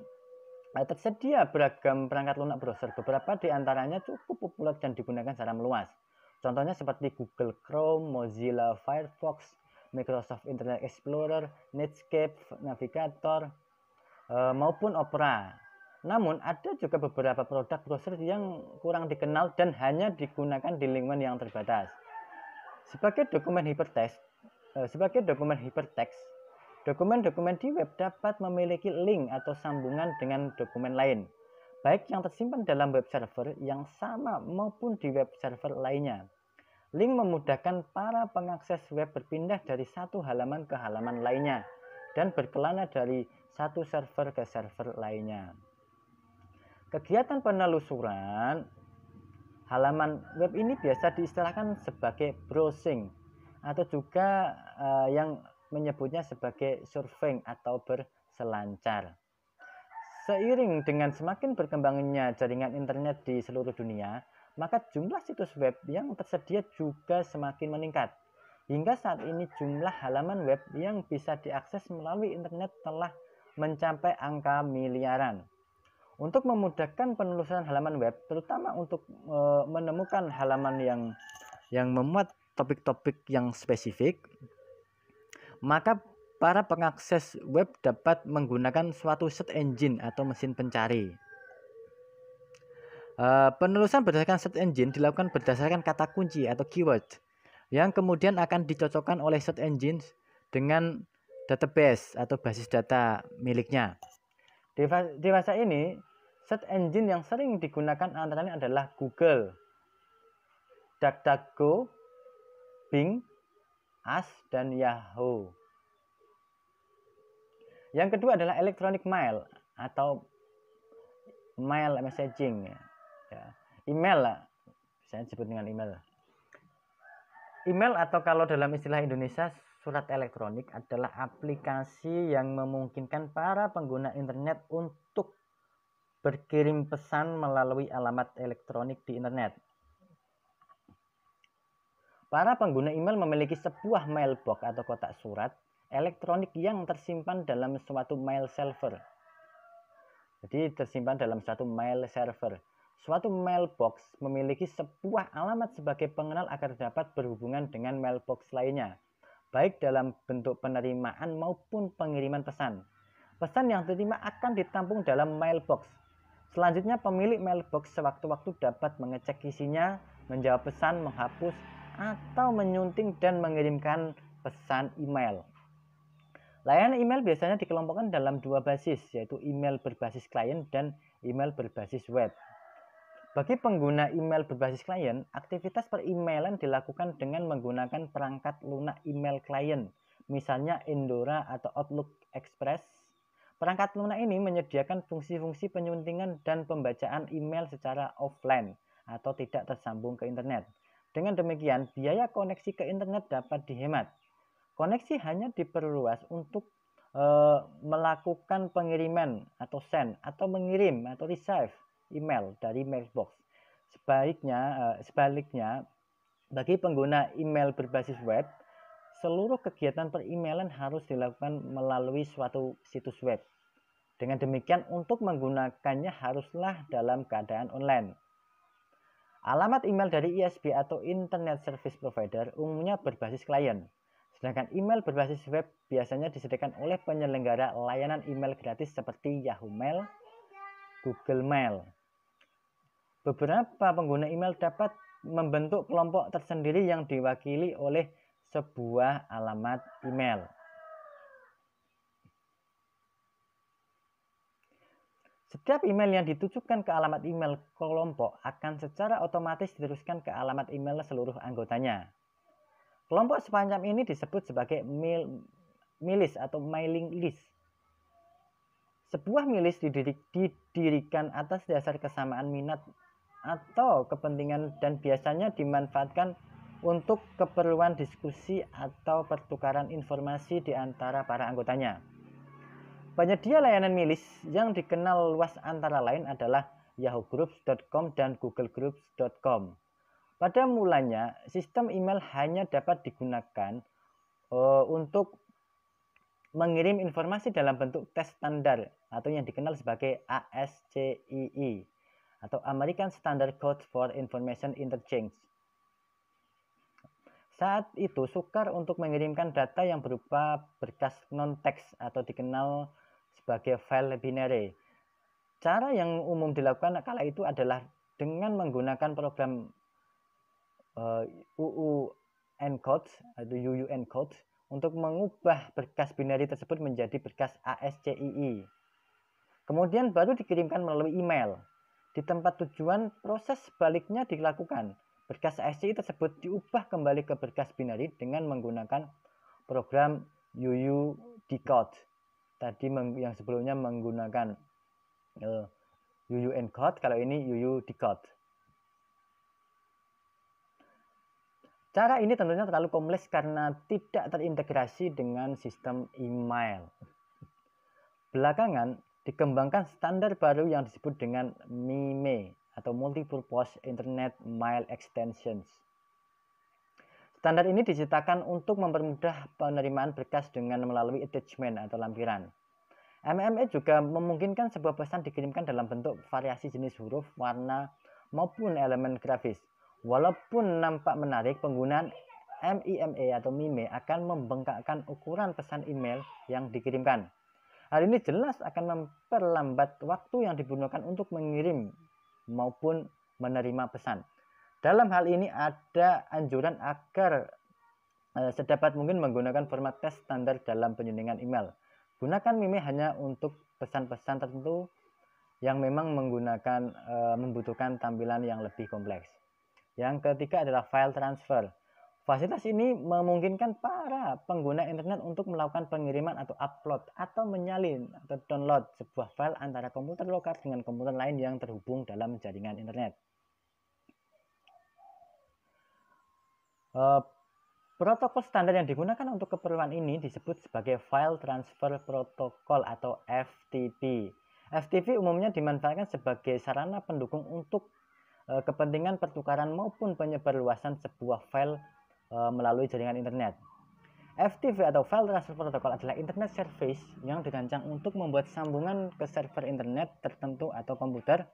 tersedia beragam perangkat lunak browser. Beberapa di antaranya cukup populer dan digunakan secara meluas. Contohnya seperti Google Chrome, Mozilla Firefox, Microsoft Internet Explorer, Netscape Navigator, maupun Opera. Namun ada juga beberapa produk browser yang kurang dikenal dan hanya digunakan di lingkungan yang terbatas. Sebagai dokumen hypertext, dokumen-dokumen di web dapat memiliki link atau sambungan dengan dokumen lain, baik yang tersimpan dalam web server yang sama maupun di web server lainnya. Link memudahkan para pengakses web berpindah dari satu halaman ke halaman lainnya dan berkelana dari satu server ke server lainnya. Kegiatan penelusuran halaman web ini biasa diistilahkan sebagai browsing atau juga yang menyebutnya sebagai surfing atau berselancar. Seiring dengan semakin berkembangnya jaringan internet di seluruh dunia, maka jumlah situs web yang tersedia juga semakin meningkat. Hingga saat ini jumlah halaman web yang bisa diakses melalui internet telah mencapai angka miliaran. Untuk memudahkan penelusuran halaman web, terutama untuk menemukan halaman yang memuat topik-topik yang spesifik, maka para pengakses web dapat menggunakan suatu search engine atau mesin pencari. Penelusuran berdasarkan search engine dilakukan berdasarkan kata kunci atau keyword yang kemudian akan dicocokkan oleh search engine dengan database atau basis data miliknya. Di masa ini, search engine yang sering digunakan antara lain adalah Google, DuckDuckGo, Bing, Ask, dan Yahoo. Yang kedua adalah electronic mail atau mail messaging. Email lah, saya sebut dengan email. Email atau kalau dalam istilah Indonesia surat elektronik adalah aplikasi yang memungkinkan para pengguna internet untuk berkirim pesan melalui alamat elektronik di internet. Para pengguna email memiliki sebuah mailbox atau kotak surat elektronik yang tersimpan dalam suatu mail server. Jadi tersimpan dalam suatu mail server. Suatu mailbox memiliki sebuah alamat sebagai pengenal agar dapat berhubungan dengan mailbox lainnya, baik dalam bentuk penerimaan maupun pengiriman pesan. Pesan yang diterima akan ditampung dalam mailbox. Selanjutnya, pemilik mailbox sewaktu-waktu dapat mengecek isinya, menjawab pesan, menghapus, atau menyunting dan mengirimkan pesan email. Layanan email biasanya dikelompokkan dalam dua basis, yaitu email berbasis klien dan email berbasis web. Bagi pengguna email berbasis klien, aktivitas per-emailan dilakukan dengan menggunakan perangkat lunak email klien, misalnya Endora atau Outlook Express. Perangkat lunak ini menyediakan fungsi-fungsi penyuntingan dan pembacaan email secara offline atau tidak tersambung ke internet. Dengan demikian, biaya koneksi ke internet dapat dihemat. Koneksi hanya diperluas untuk melakukan pengiriman atau send atau mengirim atau receive email dari mailbox. Sebaliknya, bagi pengguna email berbasis web, seluruh kegiatan per-emailan harus dilakukan melalui suatu situs web. Dengan demikian, untuk menggunakannya haruslah dalam keadaan online. Alamat email dari ISP atau Internet Service Provider umumnya berbasis klien. Sedangkan email berbasis web biasanya disediakan oleh penyelenggara layanan email gratis seperti Yahoo Mail, Google Mail. Beberapa pengguna email dapat membentuk kelompok tersendiri yang diwakili oleh sebuah alamat email. Setiap email yang ditujukan ke alamat email kelompok akan secara otomatis diteruskan ke alamat email seluruh anggotanya. Kelompok semacam ini disebut sebagai milis atau mailing list. Sebuah milis didirikan atas dasar kesamaan minat atau kepentingan dan biasanya dimanfaatkan untuk keperluan diskusi atau pertukaran informasi di antara para anggotanya. Penyedia layanan milis yang dikenal luas antara lain adalah yahoogroups.com dan googlegroups.com. Pada mulanya, sistem email hanya dapat digunakan untuk mengirim informasi dalam bentuk teks standar atau yang dikenal sebagai ASCII atau American Standard Code for Information Interchange. Saat itu sukar untuk mengirimkan data yang berupa berkas non-teks atau dikenal sebagai file binary. Cara yang umum dilakukan kala itu adalah dengan menggunakan program UU encode atau UU encode untuk mengubah berkas binary tersebut menjadi berkas ASCII. Kemudian baru dikirimkan melalui email. Di tempat tujuan, proses sebaliknya dilakukan. Berkas ASCII tersebut diubah kembali ke berkas binary dengan menggunakan program UU decode. Tadi yang sebelumnya menggunakan UU encode, kalau ini UU decode. Cara ini tentunya terlalu kompleks karena tidak terintegrasi dengan sistem email. Belakangan, dikembangkan standar baru yang disebut dengan MIME atau Multipurpose Internet Mail Extensions. Standar ini diciptakan untuk mempermudah penerimaan berkas dengan melalui attachment atau lampiran. MME juga memungkinkan sebuah pesan dikirimkan dalam bentuk variasi jenis huruf, warna, maupun elemen grafis. Walaupun nampak menarik, penggunaan MIME atau MIME akan membengkakkan ukuran pesan email yang dikirimkan. Hal ini jelas akan memperlambat waktu yang digunakan untuk mengirim maupun menerima pesan. Dalam hal ini ada anjuran agar sedapat mungkin menggunakan format teks standar dalam penyuntingan email. Gunakan MIME hanya untuk pesan-pesan tertentu yang memang membutuhkan tampilan yang lebih kompleks. Yang ketiga adalah file transfer. Fasilitas ini memungkinkan para pengguna internet untuk melakukan pengiriman atau upload atau menyalin atau download sebuah file antara komputer lokal dengan komputer lain yang terhubung dalam jaringan internet. Protokol standar yang digunakan untuk keperluan ini disebut sebagai File Transfer Protocol atau FTP. FTP umumnya dimanfaatkan sebagai sarana pendukung untuk kepentingan pertukaran maupun penyebarluasan sebuah file melalui jaringan internet. FTP atau File Transfer Protocol adalah internet service yang dirancang untuk membuat sambungan ke server internet tertentu atau komputer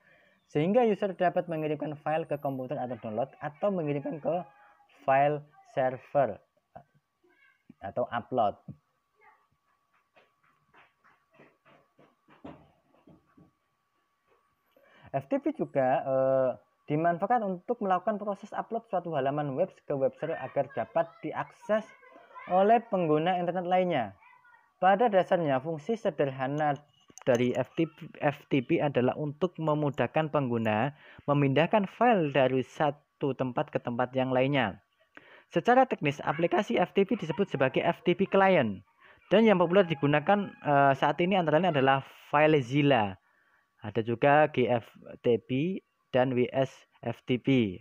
sehingga user dapat mengirimkan file ke komputer atau download atau mengirimkan ke file server atau upload. FTP juga dimanfaatkan untuk melakukan proses upload suatu halaman web ke web server agar dapat diakses oleh pengguna internet lainnya. Pada dasarnya, fungsi sederhana dari FTP adalah untuk memudahkan pengguna memindahkan file dari satu tempat ke tempat yang lainnya. Secara teknis, aplikasi FTP disebut sebagai FTP client, dan yang populer digunakan saat ini antara lain adalah FileZilla, ada juga GFTP dan WSFTP.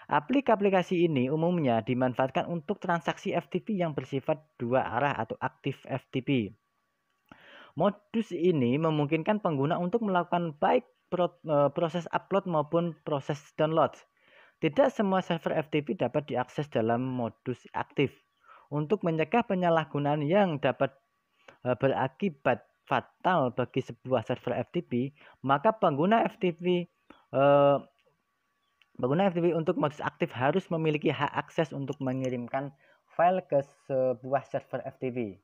Aplikasi ini umumnya dimanfaatkan untuk transaksi FTP yang bersifat dua arah atau aktif FTP. Modus ini memungkinkan pengguna untuk melakukan baik proses upload maupun proses download. Tidak semua server FTP dapat diakses dalam modus aktif. Untuk mencegah penyalahgunaan yang dapat berakibat fatal bagi sebuah server FTP, maka pengguna FTP untuk modus aktif harus memiliki hak akses untuk mengirimkan file ke sebuah server FTP.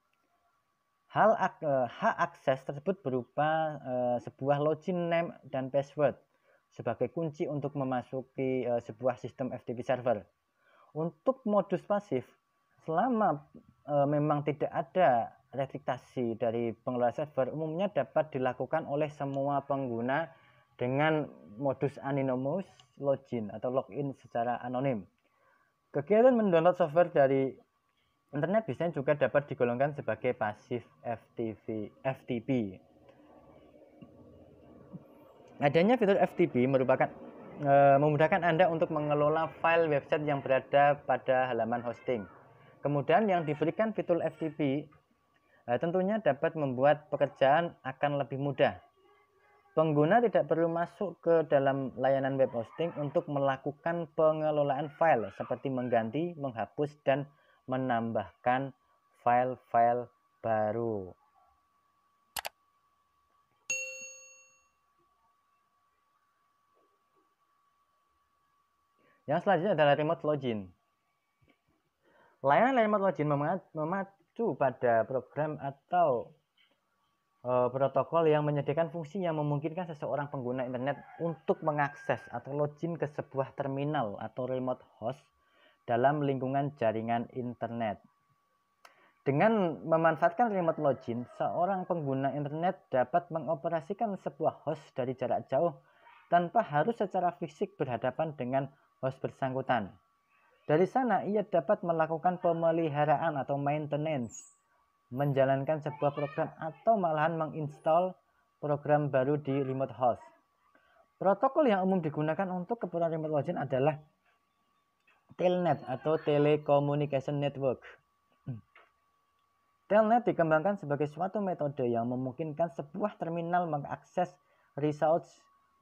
Hak akses tersebut berupa sebuah login name dan password sebagai kunci untuk memasuki sebuah sistem FTP server. Untuk modus pasif, selama memang tidak ada restriksi dari pengelola server, umumnya dapat dilakukan oleh semua pengguna dengan modus anonymous login atau login secara anonim. Kegiatan mendownload software dari internet biasanya juga dapat digolongkan sebagai pasif FTP. Adanya fitur FTP memudahkan Anda untuk mengelola file website yang berada pada halaman hosting. Kemudian yang diberikan fitur FTP tentunya dapat membuat pekerjaan akan lebih mudah. Pengguna tidak perlu masuk ke dalam layanan web hosting untuk melakukan pengelolaan file seperti mengganti, menghapus, dan menambahkan file-file baru. Yang selanjutnya adalah remote login. Layanan remote login memacu pada program atau protokol yang menyediakan fungsi yang memungkinkan seseorang pengguna internet untuk mengakses atau login ke sebuah terminal atau remote host dalam lingkungan jaringan internet. Dengan memanfaatkan remote login, seorang pengguna internet dapat mengoperasikan sebuah host dari jarak jauh tanpa harus secara fisik berhadapan dengan host bersangkutan. Dari sana, ia dapat melakukan pemeliharaan atau maintenance, menjalankan sebuah program, atau malahan menginstal program baru di remote host. Protokol yang umum digunakan untuk keperluan remote login adalah Telnet atau Telecommunication Network. Telnet dikembangkan sebagai suatu metode yang memungkinkan sebuah terminal mengakses resource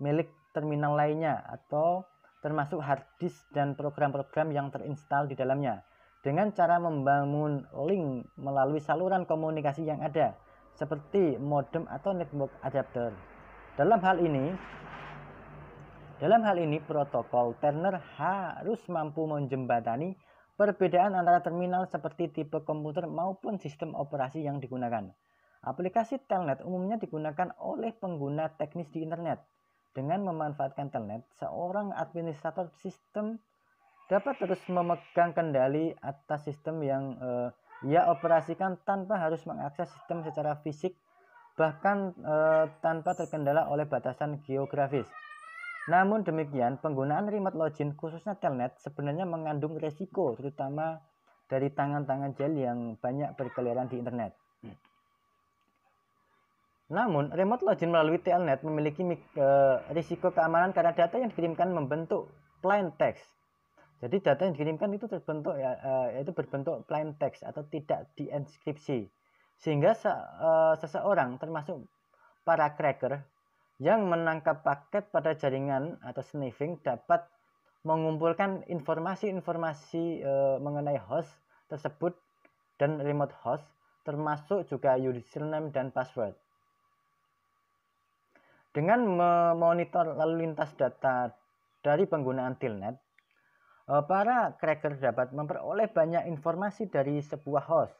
milik terminal lainnya atau termasuk hard disk dan program-program yang terinstal di dalamnya, dengan cara membangun link melalui saluran komunikasi yang ada, seperti modem atau network adapter. Dalam hal ini, protokol Telnet harus mampu menjembatani perbedaan antara terminal seperti tipe komputer maupun sistem operasi yang digunakan. Aplikasi telnet umumnya digunakan oleh pengguna teknis di internet. Dengan memanfaatkan telnet, seorang administrator sistem dapat terus memegang kendali atas sistem yang ia operasikan tanpa harus mengakses sistem secara fisik, bahkan tanpa terkendala oleh batasan geografis. Namun demikian, penggunaan remote login khususnya telnet sebenarnya mengandung resiko, terutama dari tangan-tangan jahil yang banyak berkeliaran di internet. Namun, remote login melalui telnet memiliki risiko keamanan karena data yang dikirimkan membentuk plain text. Jadi data yang dikirimkan itu yaitu berbentuk plain text atau tidak dienkripsi, sehingga seseorang termasuk para cracker yang menangkap paket pada jaringan atau sniffing dapat mengumpulkan informasi-informasi mengenai host tersebut dan remote host, termasuk juga username dan password. Dengan memonitor lalu lintas data dari penggunaan telnet, para cracker dapat memperoleh banyak informasi dari sebuah host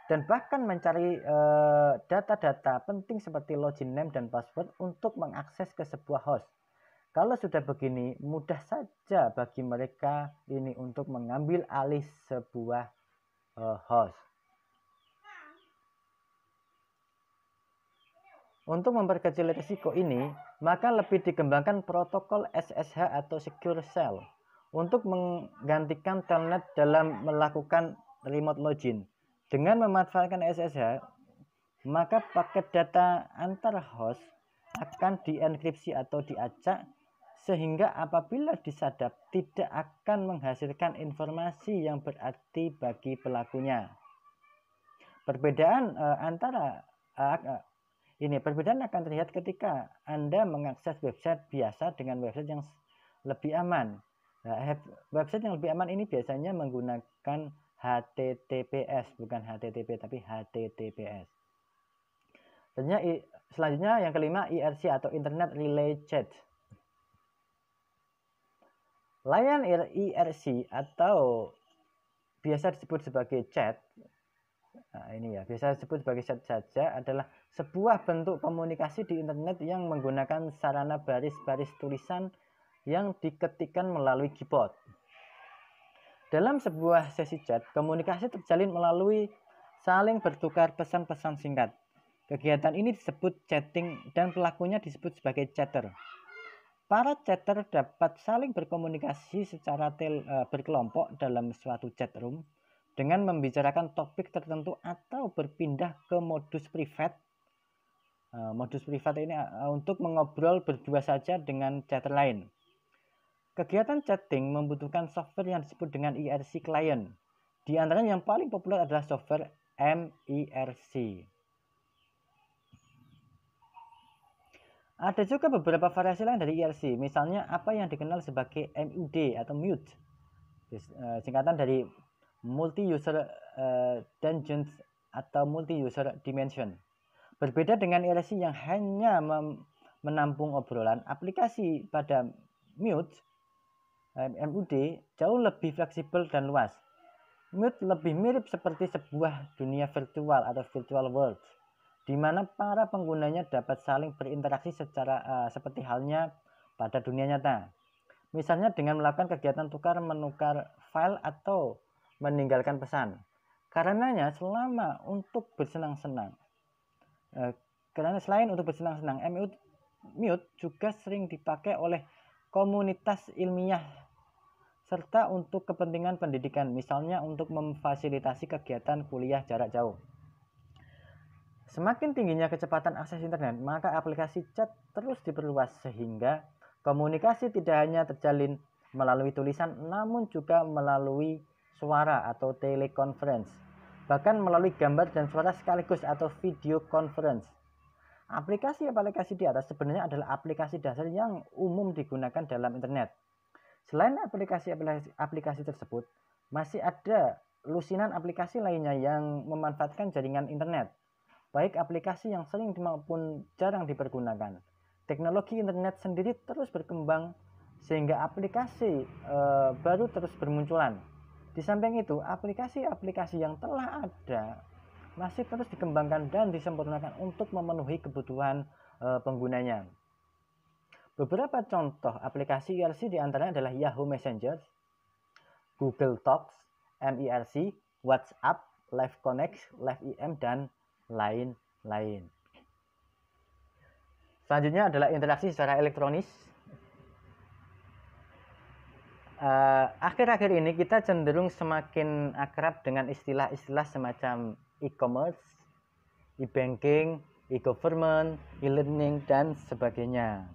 dan bahkan mencari data-data penting seperti login name dan password untuk mengakses ke sebuah host. Kalau sudah begini, mudah saja bagi mereka ini untuk mengambil alih sebuah host. Untuk memperkecil risiko ini, maka lebih dikembangkan protokol SSH atau Secure Shell untuk menggantikan telnet dalam melakukan remote login. Dengan memanfaatkan SSH, maka paket data antar host akan dienkripsi atau diacak, sehingga apabila disadap tidak akan menghasilkan informasi yang berarti bagi pelakunya. Perbedaan perbedaan akan terlihat ketika Anda mengakses website biasa dengan website yang lebih aman. Website yang lebih aman ini biasanya menggunakan HTTPS, bukan HTTP tapi HTTPS. Selanjutnya yang kelima, IRC atau Internet Relay Chat. Layan IRC atau biasa disebut sebagai chat, biasa disebut sebagai chat saja, adalah sebuah bentuk komunikasi di internet yang menggunakan sarana baris-baris tulisan yang diketikkan melalui keyboard. Dalam sebuah sesi chat, komunikasi terjalin melalui saling bertukar pesan-pesan singkat. Kegiatan ini disebut chatting dan pelakunya disebut sebagai chatter. Para chatter dapat saling berkomunikasi secara berkelompok dalam suatu chat room dengan membicarakan topik tertentu atau berpindah ke modus privat. Modus privat ini untuk mengobrol berdua saja dengan chatter lain. Kegiatan chatting membutuhkan software yang disebut dengan IRC client. Di antaranya yang paling populer adalah software MIRC. Ada juga beberapa variasi lain dari IRC, misalnya apa yang dikenal sebagai MUD atau mute, singkatan dari multi-user dungeons atau multi-user dimension. Berbeda dengan IRC yang hanya menampung obrolan, aplikasi pada MUD jauh lebih fleksibel dan luas. MUD lebih mirip seperti sebuah dunia virtual atau virtual world, di mana para penggunanya dapat saling berinteraksi seperti halnya pada dunia nyata. Misalnya dengan melakukan kegiatan tukar-menukar file atau meninggalkan pesan. Karenanya selain untuk bersenang-senang, MUD juga sering dipakai oleh komunitas ilmiah serta untuk kepentingan pendidikan, misalnya untuk memfasilitasi kegiatan kuliah jarak jauh. Semakin tingginya kecepatan akses internet, maka aplikasi chat terus diperluas sehingga komunikasi tidak hanya terjalin melalui tulisan, namun juga melalui suara atau teleconference, bahkan melalui gambar dan suara sekaligus atau video conference. Aplikasi-aplikasi di atas sebenarnya adalah aplikasi dasar yang umum digunakan dalam internet. Selain aplikasi tersebut, masih ada lusinan aplikasi lainnya yang memanfaatkan jaringan internet, baik aplikasi yang sering maupun jarang dipergunakan. Teknologi internet sendiri terus berkembang sehingga aplikasi baru terus bermunculan. Di samping itu, aplikasi-aplikasi yang telah ada masih terus dikembangkan dan disempurnakan untuk memenuhi kebutuhan penggunanya. Beberapa contoh aplikasi IRC diantaranya adalah Yahoo Messenger, Google Talks, MIRC, WhatsApp, Live Connect, Live IM, dan lain-lain. Selanjutnya adalah interaksi secara elektronis. Akhir-akhir ini kita cenderung semakin akrab dengan istilah-istilah semacam e-commerce, e-banking, e-government, e-learning, dan sebagainya.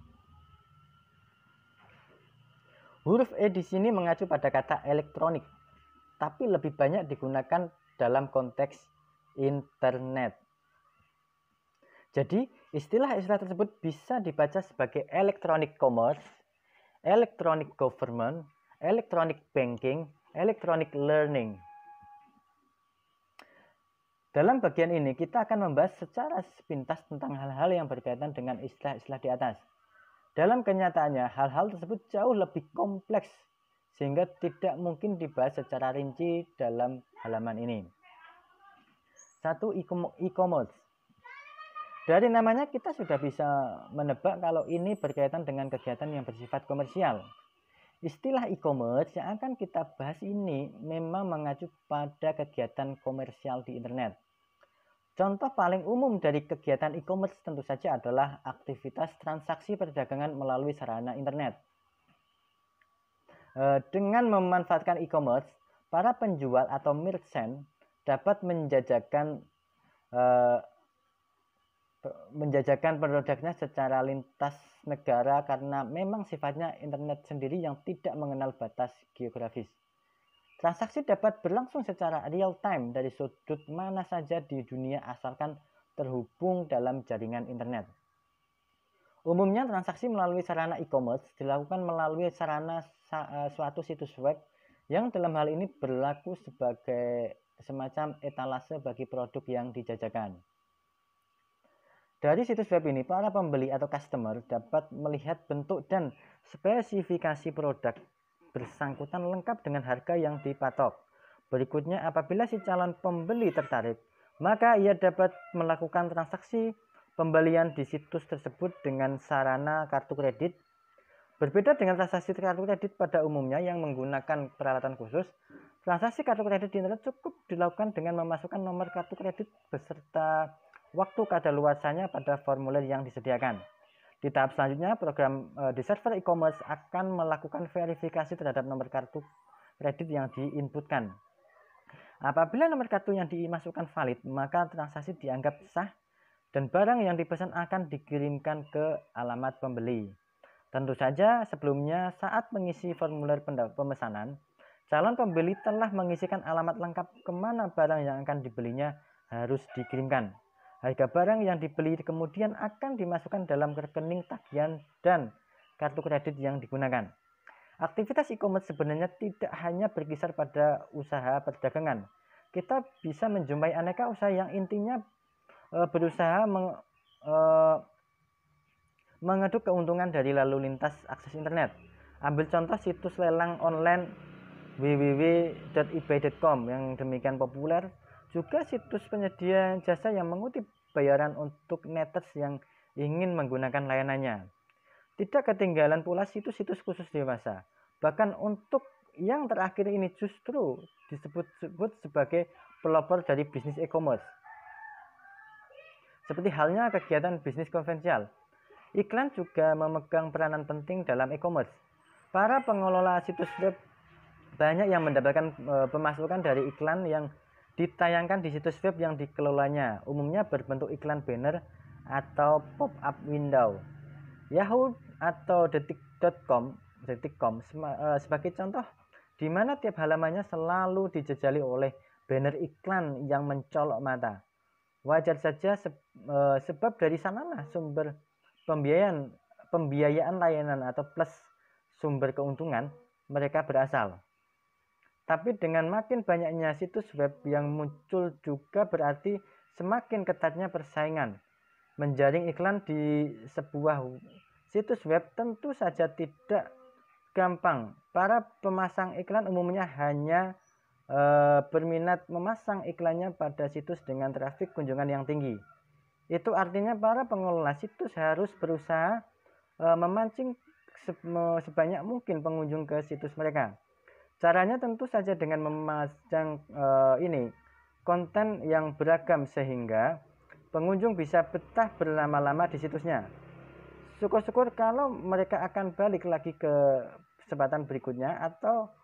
Huruf E di sini mengacu pada kata elektronik, tapi lebih banyak digunakan dalam konteks internet. Jadi, istilah-istilah tersebut bisa dibaca sebagai electronic commerce, electronic government, electronic banking, electronic learning. Dalam bagian ini kita akan membahas secara sepintas tentang hal-hal yang berkaitan dengan istilah-istilah di atas. Dalam kenyataannya, hal-hal tersebut jauh lebih kompleks sehingga tidak mungkin dibahas secara rinci dalam halaman ini. 1. E-commerce. Dari namanya kita sudah bisa menebak kalau ini berkaitan dengan kegiatan yang bersifat komersial. Istilah e-commerce yang akan kita bahas ini memang mengacu pada kegiatan komersial di internet. Contoh paling umum dari kegiatan e-commerce tentu saja adalah aktivitas transaksi perdagangan melalui sarana internet. Dengan memanfaatkan e-commerce, para penjual atau merchant dapat menjajakan produknya secara lintas negara karena memang sifatnya internet sendiri yang tidak mengenal batas geografis. Transaksi dapat berlangsung secara real time dari sudut mana saja di dunia asalkan terhubung dalam jaringan internet. Umumnya transaksi melalui sarana e-commerce dilakukan melalui sarana suatu situs web yang dalam hal ini berlaku sebagai semacam etalase bagi produk yang dijajakan. Dari situs web ini, para pembeli atau customer dapat melihat bentuk dan spesifikasi produk bersangkutan lengkap dengan harga yang dipatok. Berikutnya, apabila si calon pembeli tertarik, maka ia dapat melakukan transaksi pembelian di situs tersebut dengan sarana kartu kredit. Berbeda dengan transaksi kartu kredit pada umumnya yang menggunakan peralatan khusus, transaksi kartu kredit di internet cukup dilakukan dengan memasukkan nomor kartu kredit beserta waktu kadaluarsanya pada formulir yang disediakan. Di tahap selanjutnya, program di server e-commerce akan melakukan verifikasi terhadap nomor kartu kredit yang diinputkan. Apabila nomor kartu yang dimasukkan valid, maka transaksi dianggap sah dan barang yang dipesan akan dikirimkan ke alamat pembeli. Tentu saja sebelumnya saat mengisi formulir pemesanan, calon pembeli telah mengisikan alamat lengkap kemana barang yang akan dibelinya harus dikirimkan. Harga barang yang dibeli kemudian akan dimasukkan dalam rekening tagihan dan kartu kredit yang digunakan. Aktivitas e-commerce sebenarnya tidak hanya berkisar pada usaha perdagangan. Kita bisa menjumpai aneka usaha yang intinya berusaha mengaduk keuntungan dari lalu lintas akses internet. Ambil contoh situs lelang online www.ebay.com yang demikian populer. Juga situs penyedia jasa yang mengutip bayaran untuk netters yang ingin menggunakan layanannya. Tidak ketinggalan pula situs-situs khusus dewasa. Bahkan untuk yang terakhir ini justru disebut-sebut sebagai pelopor dari bisnis e-commerce. Seperti halnya kegiatan bisnis konvensional, iklan juga memegang peranan penting dalam e-commerce. Para pengelola situs web banyak yang mendapatkan pemasukan dari iklan yang ditayangkan di situs web yang dikelolanya, umumnya berbentuk iklan banner atau pop-up window. Yahoo atau detik.com sebagai contoh, di mana tiap halamannya selalu dijejali oleh banner iklan yang mencolok mata. Wajar saja sebab dari sanalah sumber pembiayaan layanan atau plus sumber keuntungan mereka berasal. Tapi dengan makin banyaknya situs web yang muncul juga berarti semakin ketatnya persaingan. Menjaring iklan di sebuah situs web tentu saja tidak gampang. Para pemasang iklan umumnya hanya berminat memasang iklannya pada situs dengan trafik kunjungan yang tinggi. Itu artinya para pengelola situs harus berusaha memancing sebanyak mungkin pengunjung ke situs mereka. Caranya tentu saja dengan memasang konten yang beragam sehingga pengunjung bisa betah berlama-lama di situsnya. Syukur-syukur kalau mereka akan balik lagi ke kesempatan berikutnya, atau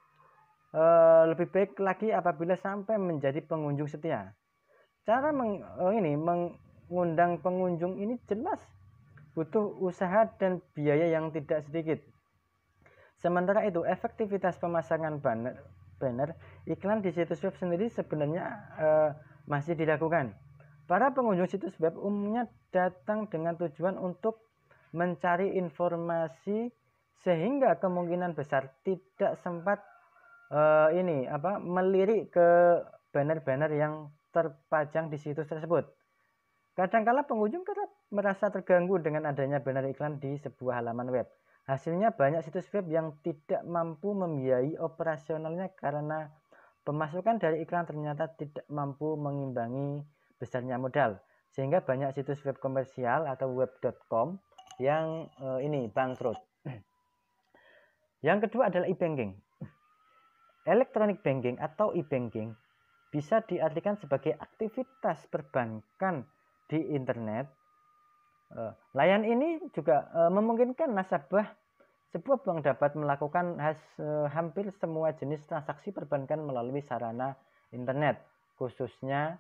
lebih baik lagi apabila sampai menjadi pengunjung setia. Cara mengundang pengunjung ini jelas butuh usaha dan biaya yang tidak sedikit. Sementara itu, efektivitas pemasangan banner iklan di situs web sendiri sebenarnya masih dilakukan. Para pengunjung situs web umumnya datang dengan tujuan untuk mencari informasi, sehingga kemungkinan besar tidak sempat melirik ke banner-banner yang terpajang di situs tersebut. Kadangkala pengunjung kerap merasa terganggu dengan adanya banner iklan di sebuah halaman web. Hasilnya banyak situs web yang tidak mampu membiayai operasionalnya karena pemasukan dari iklan ternyata tidak mampu mengimbangi besarnya modal, sehingga banyak situs web komersial atau web.com yang bangkrut. Yang kedua adalah e-banking. Electronic banking atau e-banking bisa diartikan sebagai aktivitas perbankan di internet. Layanan ini juga memungkinkan nasabah sebuah bank dapat melakukan hampir semua jenis transaksi perbankan melalui sarana internet, khususnya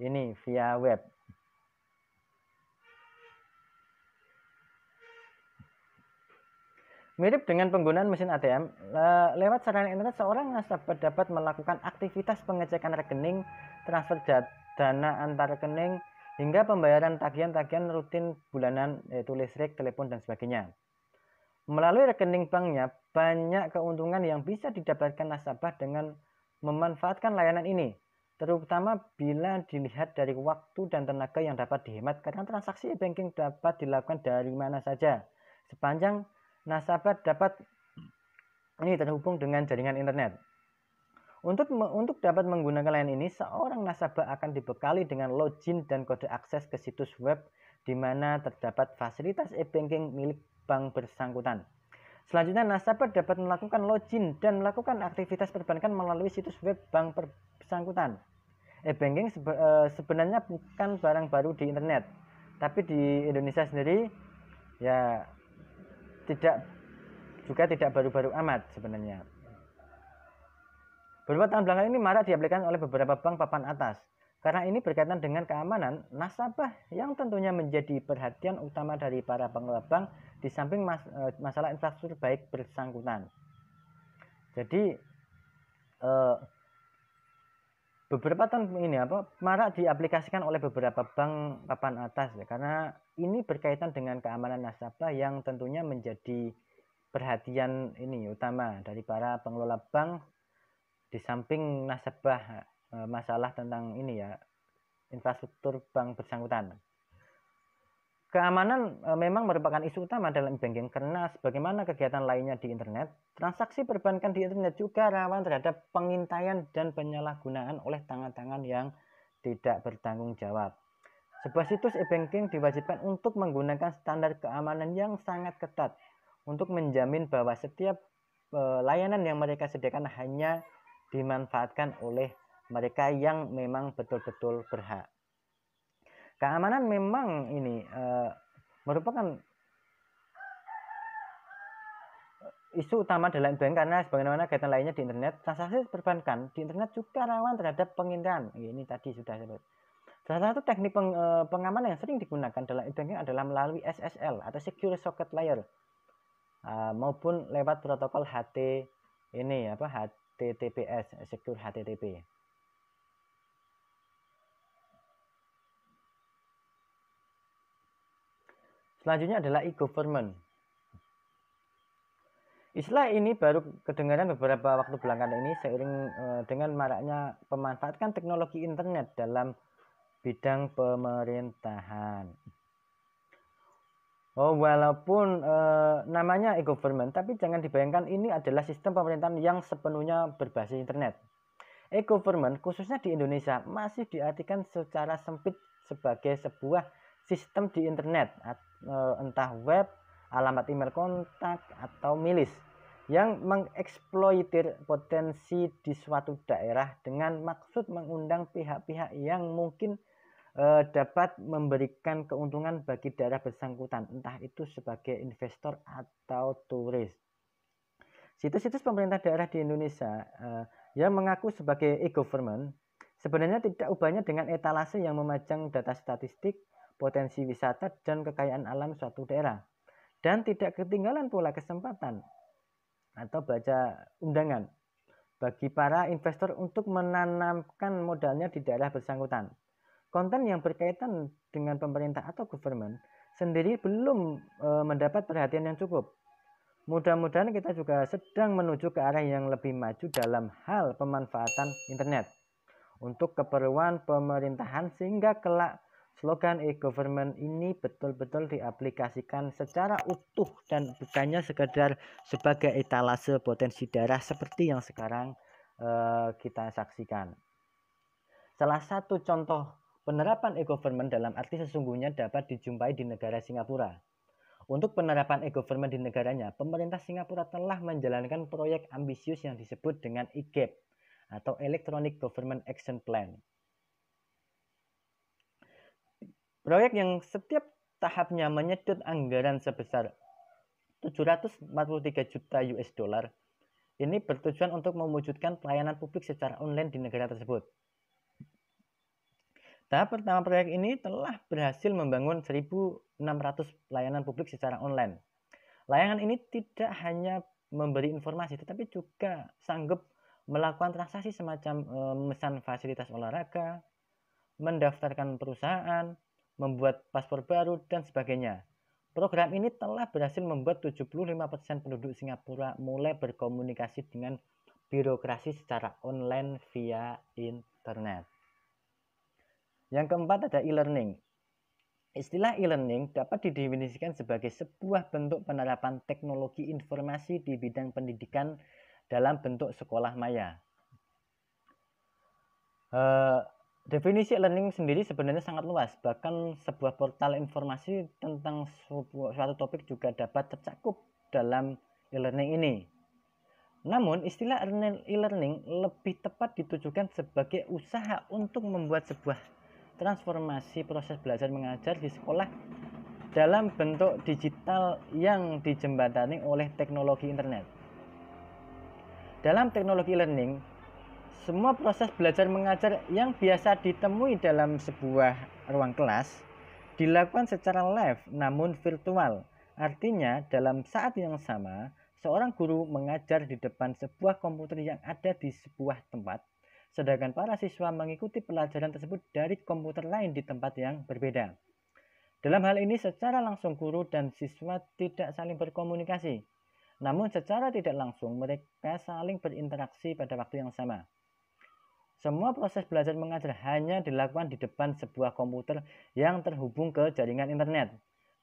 via web. Mirip dengan penggunaan mesin ATM, lewat sarana internet seorang nasabah dapat melakukan aktivitas pengecekan rekening, transfer dana antar rekening, hingga pembayaran tagihan-tagihan rutin bulanan, yaitu listrik, telepon, dan sebagainya. Melalui rekening banknya, banyak keuntungan yang bisa didapatkan nasabah dengan memanfaatkan layanan ini, terutama bila dilihat dari waktu dan tenaga yang dapat dihemat, karena transaksi e-banking dapat dilakukan dari mana saja, sepanjang nasabah dapat terhubung dengan jaringan internet. Untuk dapat menggunakan layanan ini, seorang nasabah akan dibekali dengan login dan kode akses ke situs web di mana terdapat fasilitas e-banking milik bank bersangkutan. Selanjutnya, nasabah dapat melakukan login dan melakukan aktivitas perbankan melalui situs web bank bersangkutan. E-banking sebenarnya bukan barang baru di internet, tapi di Indonesia sendiri ya tidak baru-baru amat sebenarnya. Beberapa tahun belakangan ini marak diaplikasikan oleh beberapa bank papan atas. Karena ini berkaitan dengan keamanan nasabah yang tentunya menjadi perhatian utama dari para pengelola bank, di samping masalah infrastruktur baik bersangkutan. Jadi beberapa tahun ini marak diaplikasikan oleh beberapa bank papan atas ya, karena ini berkaitan dengan keamanan nasabah yang tentunya menjadi perhatian utama dari para pengelola bank, di samping nasabah masalah tentang infrastruktur bank bersangkutan. Keamanan memang merupakan isu utama dalam banking, karena sebagaimana kegiatan lainnya di internet, transaksi perbankan di internet juga rawan terhadap pengintaian dan penyalahgunaan oleh tangan-tangan yang tidak bertanggung jawab. Sebuah situs e-banking diwajibkan untuk menggunakan standar keamanan yang sangat ketat untuk menjamin bahwa setiap layanan yang mereka sediakan hanya dimanfaatkan oleh mereka yang memang betul-betul berhak. Keamanan memang merupakan isu utama dalam bank, karena sebagaimana kegiatan lainnya di internet, transaksi perbankan di internet juga rawan terhadap pengintaian. Ini tadi sudah sebut. Salah satu teknik pengamanan yang sering digunakan dalam e-banking adalah melalui SSL atau Secure Socket Layer, maupun lewat protokol HTTPS, Secure HTTP. Selanjutnya adalah e-government. Istilah ini baru kedengaran beberapa waktu belakangan ini seiring dengan maraknya pemanfaatan teknologi internet dalam bidang pemerintahan. Walaupun namanya e-government, tapi jangan dibayangkan ini adalah sistem pemerintahan yang sepenuhnya berbasis internet. E-government khususnya di Indonesia masih diartikan secara sempit sebagai sebuah sistem di internet, entah web, alamat email kontak, atau milis, yang mengeksploitir potensi di suatu daerah dengan maksud mengundang pihak-pihak yang mungkin dapat memberikan keuntungan bagi daerah bersangkutan, entah itu sebagai investor atau turis. Situs-situs pemerintah daerah di Indonesia yang mengaku sebagai e-government sebenarnya tidak ubahnya dengan etalase yang memajang data statistik, potensi wisata, dan kekayaan alam suatu daerah. Dan tidak ketinggalan pula kesempatan atau baca undangan bagi para investor untuk menanamkan modalnya di daerah bersangkutan. Konten yang berkaitan dengan pemerintah atau government sendiri belum mendapat perhatian yang cukup. Mudah-mudahan kita juga sedang menuju ke arah yang lebih maju dalam hal pemanfaatan internet untuk keperluan pemerintahan, sehingga kelak slogan e-government ini betul-betul diaplikasikan secara utuh dan bukannya sekedar sebagai etalase potensi daerah seperti yang sekarang kita saksikan. Salah satu contoh penerapan e-government dalam arti sesungguhnya dapat dijumpai di negara Singapura. Untuk penerapan e-government di negaranya, pemerintah Singapura telah menjalankan proyek ambisius yang disebut dengan EGAP atau Electronic Government Action Plan. Proyek yang setiap tahapnya menyedot anggaran sebesar 743 juta US dollar ini bertujuan untuk mewujudkan pelayanan publik secara online di negara tersebut. Tahap pertama proyek ini telah berhasil membangun 1.600 layanan publik secara online. Layanan ini tidak hanya memberi informasi, tetapi juga sanggup melakukan transaksi semacam memesan fasilitas olahraga, mendaftarkan perusahaan, membuat paspor baru, dan sebagainya. Program ini telah berhasil membuat 75% penduduk Singapura mulai berkomunikasi dengan birokrasi secara online via internet. Yang keempat ada e-learning. Istilah e-learning dapat didefinisikan sebagai sebuah bentuk penerapan teknologi informasi di bidang pendidikan dalam bentuk sekolah maya. Definisi e-learning sendiri sebenarnya sangat luas, bahkan sebuah portal informasi tentang suatu topik juga dapat tercakup dalam e-learning ini. Namun, istilah e-learning lebih tepat ditujukan sebagai usaha untuk membuat sebuah transformasi proses belajar mengajar di sekolah dalam bentuk digital yang dijembatani oleh teknologi internet. Dalam teknologi e-learning, semua proses belajar mengajar yang biasa ditemui dalam sebuah ruang kelas dilakukan secara live namun virtual. Artinya, dalam saat yang sama, seorang guru mengajar di depan sebuah komputer yang ada di sebuah tempat, sedangkan para siswa mengikuti pelajaran tersebut dari komputer lain di tempat yang berbeda. Dalam hal ini, secara langsung guru dan siswa tidak saling berkomunikasi, namun secara tidak langsung mereka saling berinteraksi pada waktu yang sama. Semua proses belajar mengajar hanya dilakukan di depan sebuah komputer yang terhubung ke jaringan internet,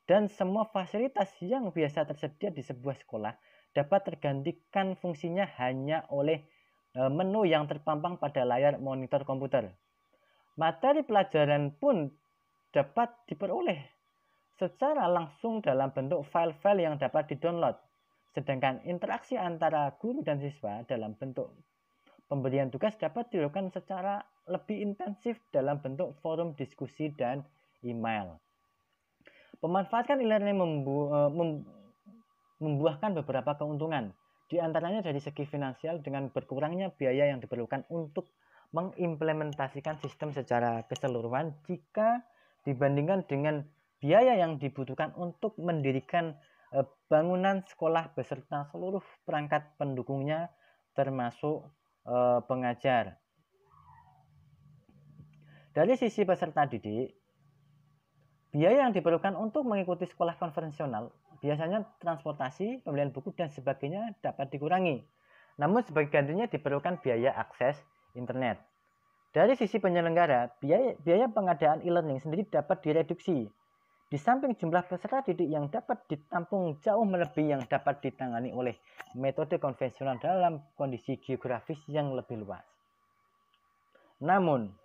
dan semua fasilitas yang biasa tersedia di sebuah sekolah dapat tergantikan fungsinya hanya oleh menu yang terpampang pada layar monitor komputer. Materi pelajaran pun dapat diperoleh secara langsung dalam bentuk file-file yang dapat di-download. Sedangkan interaksi antara guru dan siswa dalam bentuk pemberian tugas dapat dilakukan secara lebih intensif dalam bentuk forum diskusi dan email. Pemanfaatan e-learning membuahkan beberapa keuntungan. Di antaranya dari segi finansial dengan berkurangnya biaya yang diperlukan untuk mengimplementasikan sistem secara keseluruhan jika dibandingkan dengan biaya yang dibutuhkan untuk mendirikan bangunan sekolah beserta seluruh perangkat pendukungnya termasuk pengajar. Dari sisi peserta didik, biaya yang diperlukan untuk mengikuti sekolah konvensional biasanya transportasi, pembelian buku, dan sebagainya dapat dikurangi. Namun sebagai gantinya diperlukan biaya akses internet. Dari sisi penyelenggara, biaya pengadaan e-learning sendiri dapat direduksi. Di samping jumlah peserta didik yang dapat ditampung jauh melebihi yang dapat ditangani oleh metode konvensional dalam kondisi geografis yang lebih luas. Namun,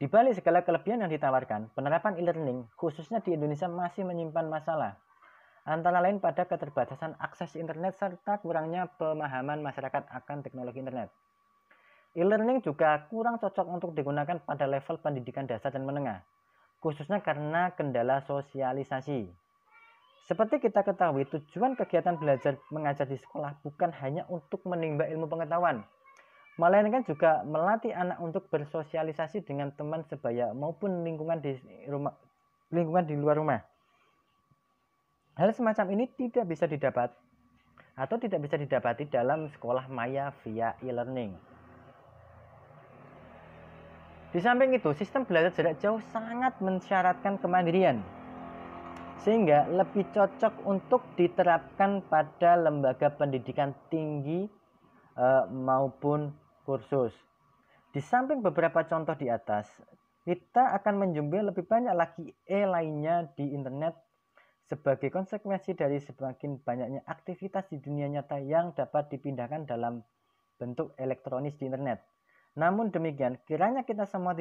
di balik segala kelebihan yang ditawarkan, penerapan e-learning khususnya di Indonesia masih menyimpan masalah. Antara lain pada keterbatasan akses internet serta kurangnya pemahaman masyarakat akan teknologi internet. E-learning juga kurang cocok untuk digunakan pada level pendidikan dasar dan menengah, khususnya karena kendala sosialisasi. Seperti kita ketahui, tujuan kegiatan belajar mengajar di sekolah bukan hanya untuk menimba ilmu pengetahuan, melainkan juga melatih anak untuk bersosialisasi dengan teman sebaya maupun lingkungan di luar rumah. Hal semacam ini tidak bisa didapati dalam sekolah maya via e-learning. Di samping itu, sistem belajar jarak jauh sangat mensyaratkan kemandirian, sehingga lebih cocok untuk diterapkan pada lembaga pendidikan tinggi maupun kursus. Di samping beberapa contoh di atas, kita akan menjumpai lebih banyak lagi lainnya di internet sebagai konsekuensi dari semakin banyaknya aktivitas di dunia nyata yang dapat dipindahkan dalam bentuk elektronis di internet. Namun demikian, kiranya kita semua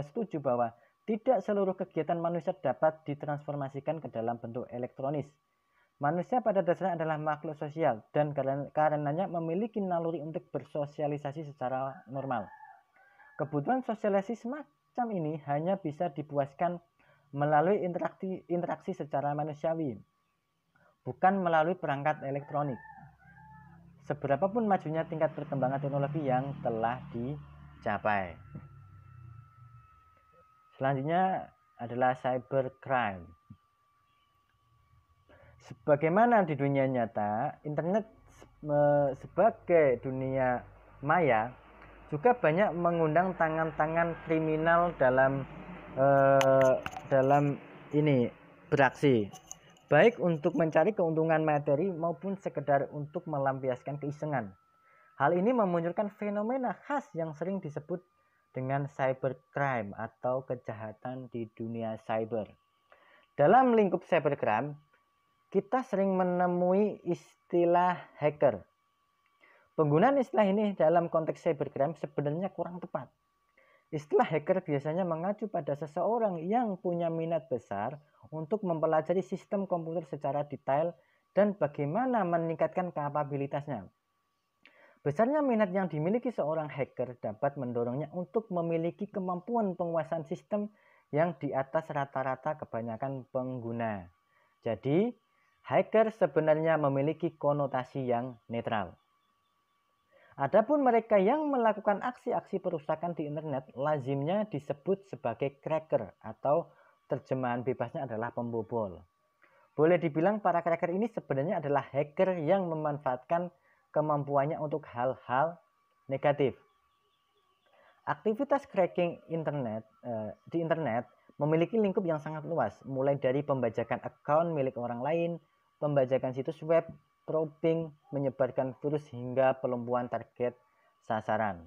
setuju bahwa tidak seluruh kegiatan manusia dapat ditransformasikan ke dalam bentuk elektronis. Manusia pada dasarnya adalah makhluk sosial dan karenanya memiliki naluri untuk bersosialisasi secara normal. Kebutuhan sosialisasi semacam ini hanya bisa dipuaskan melalui interaksi secara manusiawi, bukan melalui perangkat elektronik. Seberapapun majunya tingkat perkembangan teknologi yang telah dicapai. Selanjutnya adalah cybercrime. Sebagaimana di dunia nyata, internet sebagai dunia maya juga banyak mengundang tangan-tangan kriminal dalam ini beraksi, baik untuk mencari keuntungan materi maupun sekedar untuk melampiaskan keisengan. Hal ini memunculkan fenomena khas yang sering disebut dengan cybercrime atau kejahatan di dunia cyber. Dalam lingkup cybercrime, kita sering menemui istilah hacker. Penggunaan istilah ini dalam konteks cybercrime sebenarnya kurang tepat. Istilah hacker biasanya mengacu pada seseorang yang punya minat besar untuk mempelajari sistem komputer secara detail dan bagaimana meningkatkan kapabilitasnya. Besarnya minat yang dimiliki seorang hacker dapat mendorongnya untuk memiliki kemampuan penguasaan sistem yang di atas rata-rata kebanyakan pengguna. Jadi, hacker sebenarnya memiliki konotasi yang netral. Adapun mereka yang melakukan aksi-aksi perusakan di internet lazimnya disebut sebagai cracker atau terjemahan bebasnya adalah pembobol. Boleh dibilang para cracker ini sebenarnya adalah hacker yang memanfaatkan kemampuannya untuk hal-hal negatif. Aktivitas cracking di internet memiliki lingkup yang sangat luas, mulai dari pembajakan akun milik orang lain, pembajakan situs web, probing, menyebarkan virus hingga pelumpuhan target sasaran.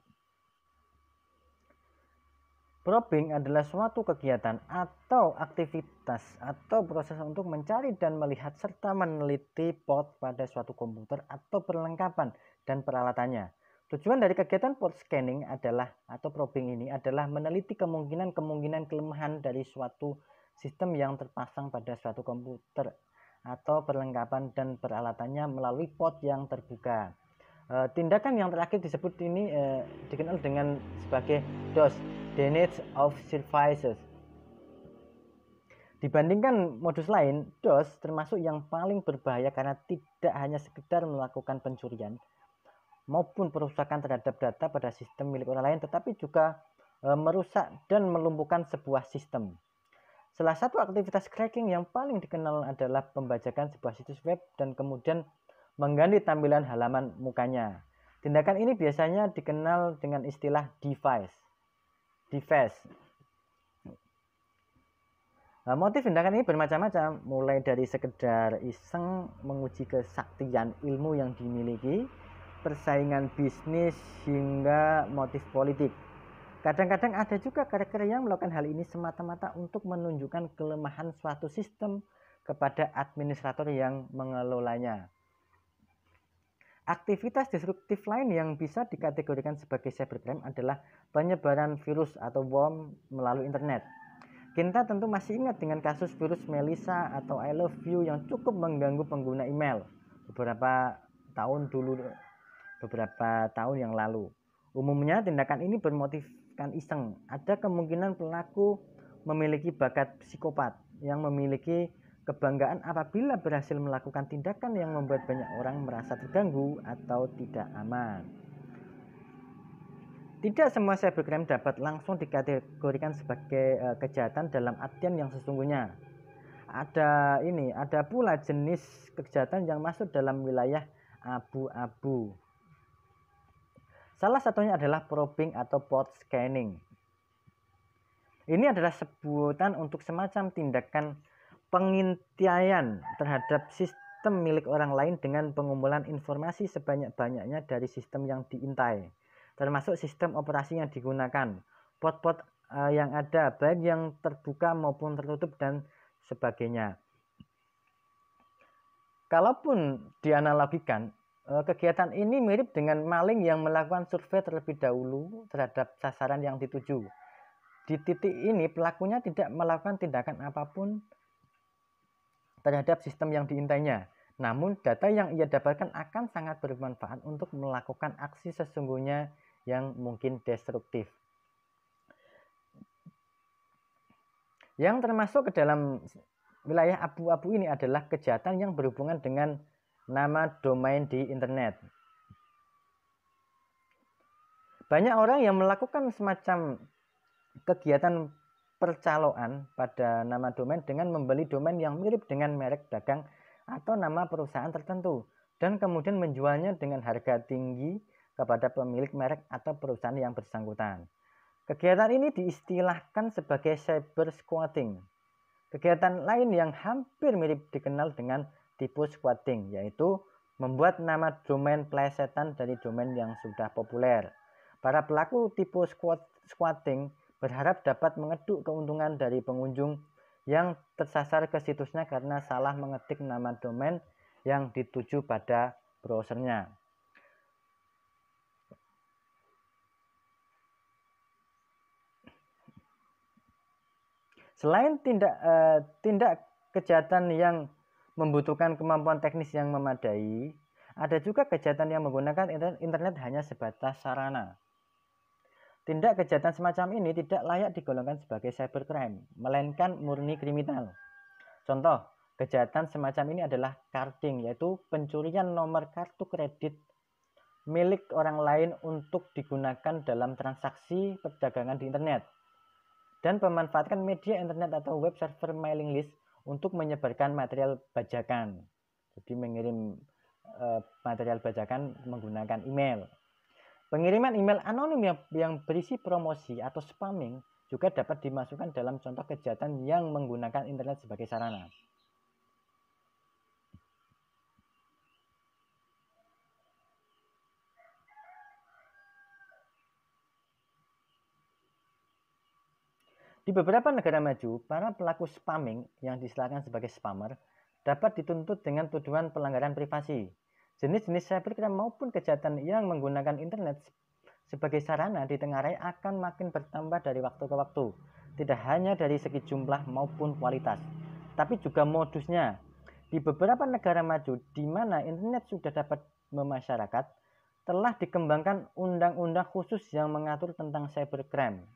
Probing adalah suatu kegiatan atau aktivitas atau proses untuk mencari dan melihat serta meneliti port pada suatu komputer atau perlengkapan dan peralatannya. Tujuan dari kegiatan port scanning atau probing ini adalah meneliti kemungkinan kelemahan dari suatu sistem yang terpasang pada suatu komputer atau perlengkapan dan peralatannya melalui port yang terbuka. Tindakan yang terakhir disebut ini dikenal dengan sebagai DOS, Denial of Services. Dibandingkan modus lain, DOS termasuk yang paling berbahaya karena tidak hanya sekedar melakukan pencurian maupun perusakan terhadap data pada sistem milik orang lain, tetapi juga merusak dan melumpuhkan sebuah sistem. Salah satu aktivitas cracking yang paling dikenal adalah pembajakan sebuah situs web dan kemudian mengganti tampilan halaman mukanya. Tindakan ini biasanya dikenal dengan istilah device. Motif tindakan ini bermacam-macam, mulai dari sekedar iseng menguji kesaktian ilmu yang dimiliki, persaingan bisnis, hingga motif politik. Kadang-kadang ada juga karakter yang melakukan hal ini semata-mata untuk menunjukkan kelemahan suatu sistem kepada administrator yang mengelolanya. Aktivitas destruktif lain yang bisa dikategorikan sebagai cybercrime adalah penyebaran virus atau worm melalui internet. Kita tentu masih ingat dengan kasus virus Melissa atau I love you yang cukup mengganggu pengguna email beberapa tahun yang lalu. Umumnya tindakan ini bermotifkan iseng. Ada kemungkinan pelaku memiliki bakat psikopat yang memiliki kebanggaan apabila berhasil melakukan tindakan yang membuat banyak orang merasa terganggu atau tidak aman. Tidak semua cybercrime dapat langsung dikategorikan sebagai kejahatan dalam artian yang sesungguhnya. Ada pula jenis kejahatan yang masuk dalam wilayah abu-abu. Salah satunya adalah probing atau port scanning. Ini adalah sebutan untuk semacam tindakan pengintaian terhadap sistem milik orang lain dengan pengumpulan informasi sebanyak-banyaknya dari sistem yang diintai, termasuk sistem operasi yang digunakan, port-port yang ada, baik yang terbuka maupun tertutup dan sebagainya. Kalaupun dianalogikan, kegiatan ini mirip dengan maling yang melakukan survei terlebih dahulu terhadap sasaran yang dituju. Di titik ini pelakunya tidak melakukan tindakan apapun terhadap sistem yang diintainya. Namun data yang ia dapatkan akan sangat bermanfaat untuk melakukan aksi sesungguhnya yang mungkin destruktif. Yang termasuk ke dalam wilayah abu-abu ini adalah kejahatan yang berhubungan dengan nama domain di internet. Banyak orang yang melakukan semacam kegiatan percaloan pada nama domain dengan membeli domain yang mirip dengan merek dagang atau nama perusahaan tertentu dan kemudian menjualnya dengan harga tinggi kepada pemilik merek atau perusahaan yang bersangkutan. Kegiatan ini diistilahkan sebagai cyber squatting. Kegiatan lain yang hampir mirip dikenal dengan tipu squatting, yaitu membuat nama domain plesetan dari domain yang sudah populer. Para pelaku tipu squatting berharap dapat mengeduk keuntungan dari pengunjung yang tersasar ke situsnya karena salah mengetik nama domain yang dituju pada browsernya. Selain tindak kejahatan yang membutuhkan kemampuan teknis yang memadai, ada juga kejahatan yang menggunakan internet hanya sebatas sarana. Tindak kejahatan semacam ini tidak layak digolongkan sebagai cybercrime, melainkan murni kriminal. Contoh, kejahatan semacam ini adalah carding, yaitu pencurian nomor kartu kredit milik orang lain untuk digunakan dalam transaksi perdagangan di internet, dan pemanfaatkan media internet atau web server mailing list untuk menyebarkan material bajakan. Jadi mengirim material bajakan menggunakan email. Pengiriman email anonim yang berisi promosi atau spamming juga dapat dimasukkan dalam contoh kejahatan yang menggunakan internet sebagai sarana. Di beberapa negara maju, para pelaku spamming yang diistilahkan sebagai spammer dapat dituntut dengan tuduhan pelanggaran privasi. Jenis-jenis cybercrime maupun kejahatan yang menggunakan internet sebagai sarana ditengarai akan makin bertambah dari waktu ke waktu. Tidak hanya dari segi jumlah maupun kualitas, tapi juga modusnya. Di beberapa negara maju di mana internet sudah dapat memasyarakat, telah dikembangkan undang-undang khusus yang mengatur tentang cybercrime.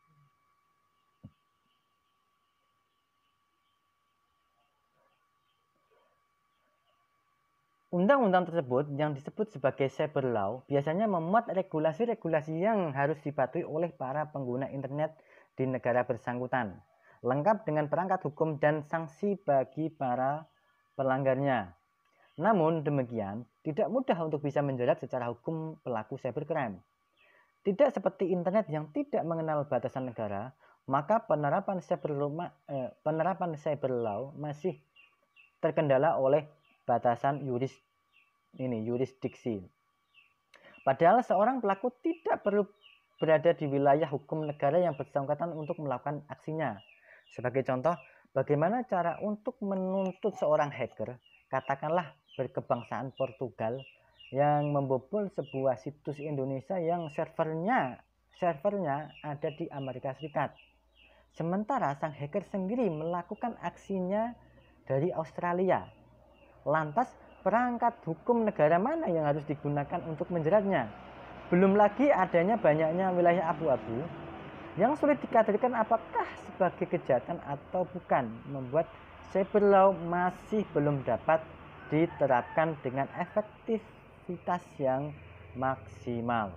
Undang-undang tersebut yang disebut sebagai cyber law biasanya memuat regulasi-regulasi yang harus dipatuhi oleh para pengguna internet di negara bersangkutan, lengkap dengan perangkat hukum dan sanksi bagi para pelanggarnya. Namun demikian, tidak mudah untuk bisa menjerat secara hukum pelaku cybercrime. Tidak seperti internet yang tidak mengenal batasan negara, maka penerapan cyber law masih terkendala oleh batasan yurisdiksi. Padahal seorang pelaku tidak perlu berada di wilayah hukum negara yang bersangkutan untuk melakukan aksinya. Sebagai contoh, bagaimana cara untuk menuntut seorang hacker, katakanlah berkebangsaan Portugal, yang membobol sebuah situs Indonesia yang servernya ada di Amerika Serikat. Sementara sang hacker sendiri melakukan aksinya dari Australia. Lantas, perangkat hukum negara mana yang harus digunakan untuk menjeratnya? Belum lagi adanya banyaknya wilayah abu-abu yang sulit dikategorikan apakah sebagai kejahatan atau bukan, membuat cyber law masih belum dapat diterapkan dengan efektivitas yang maksimal.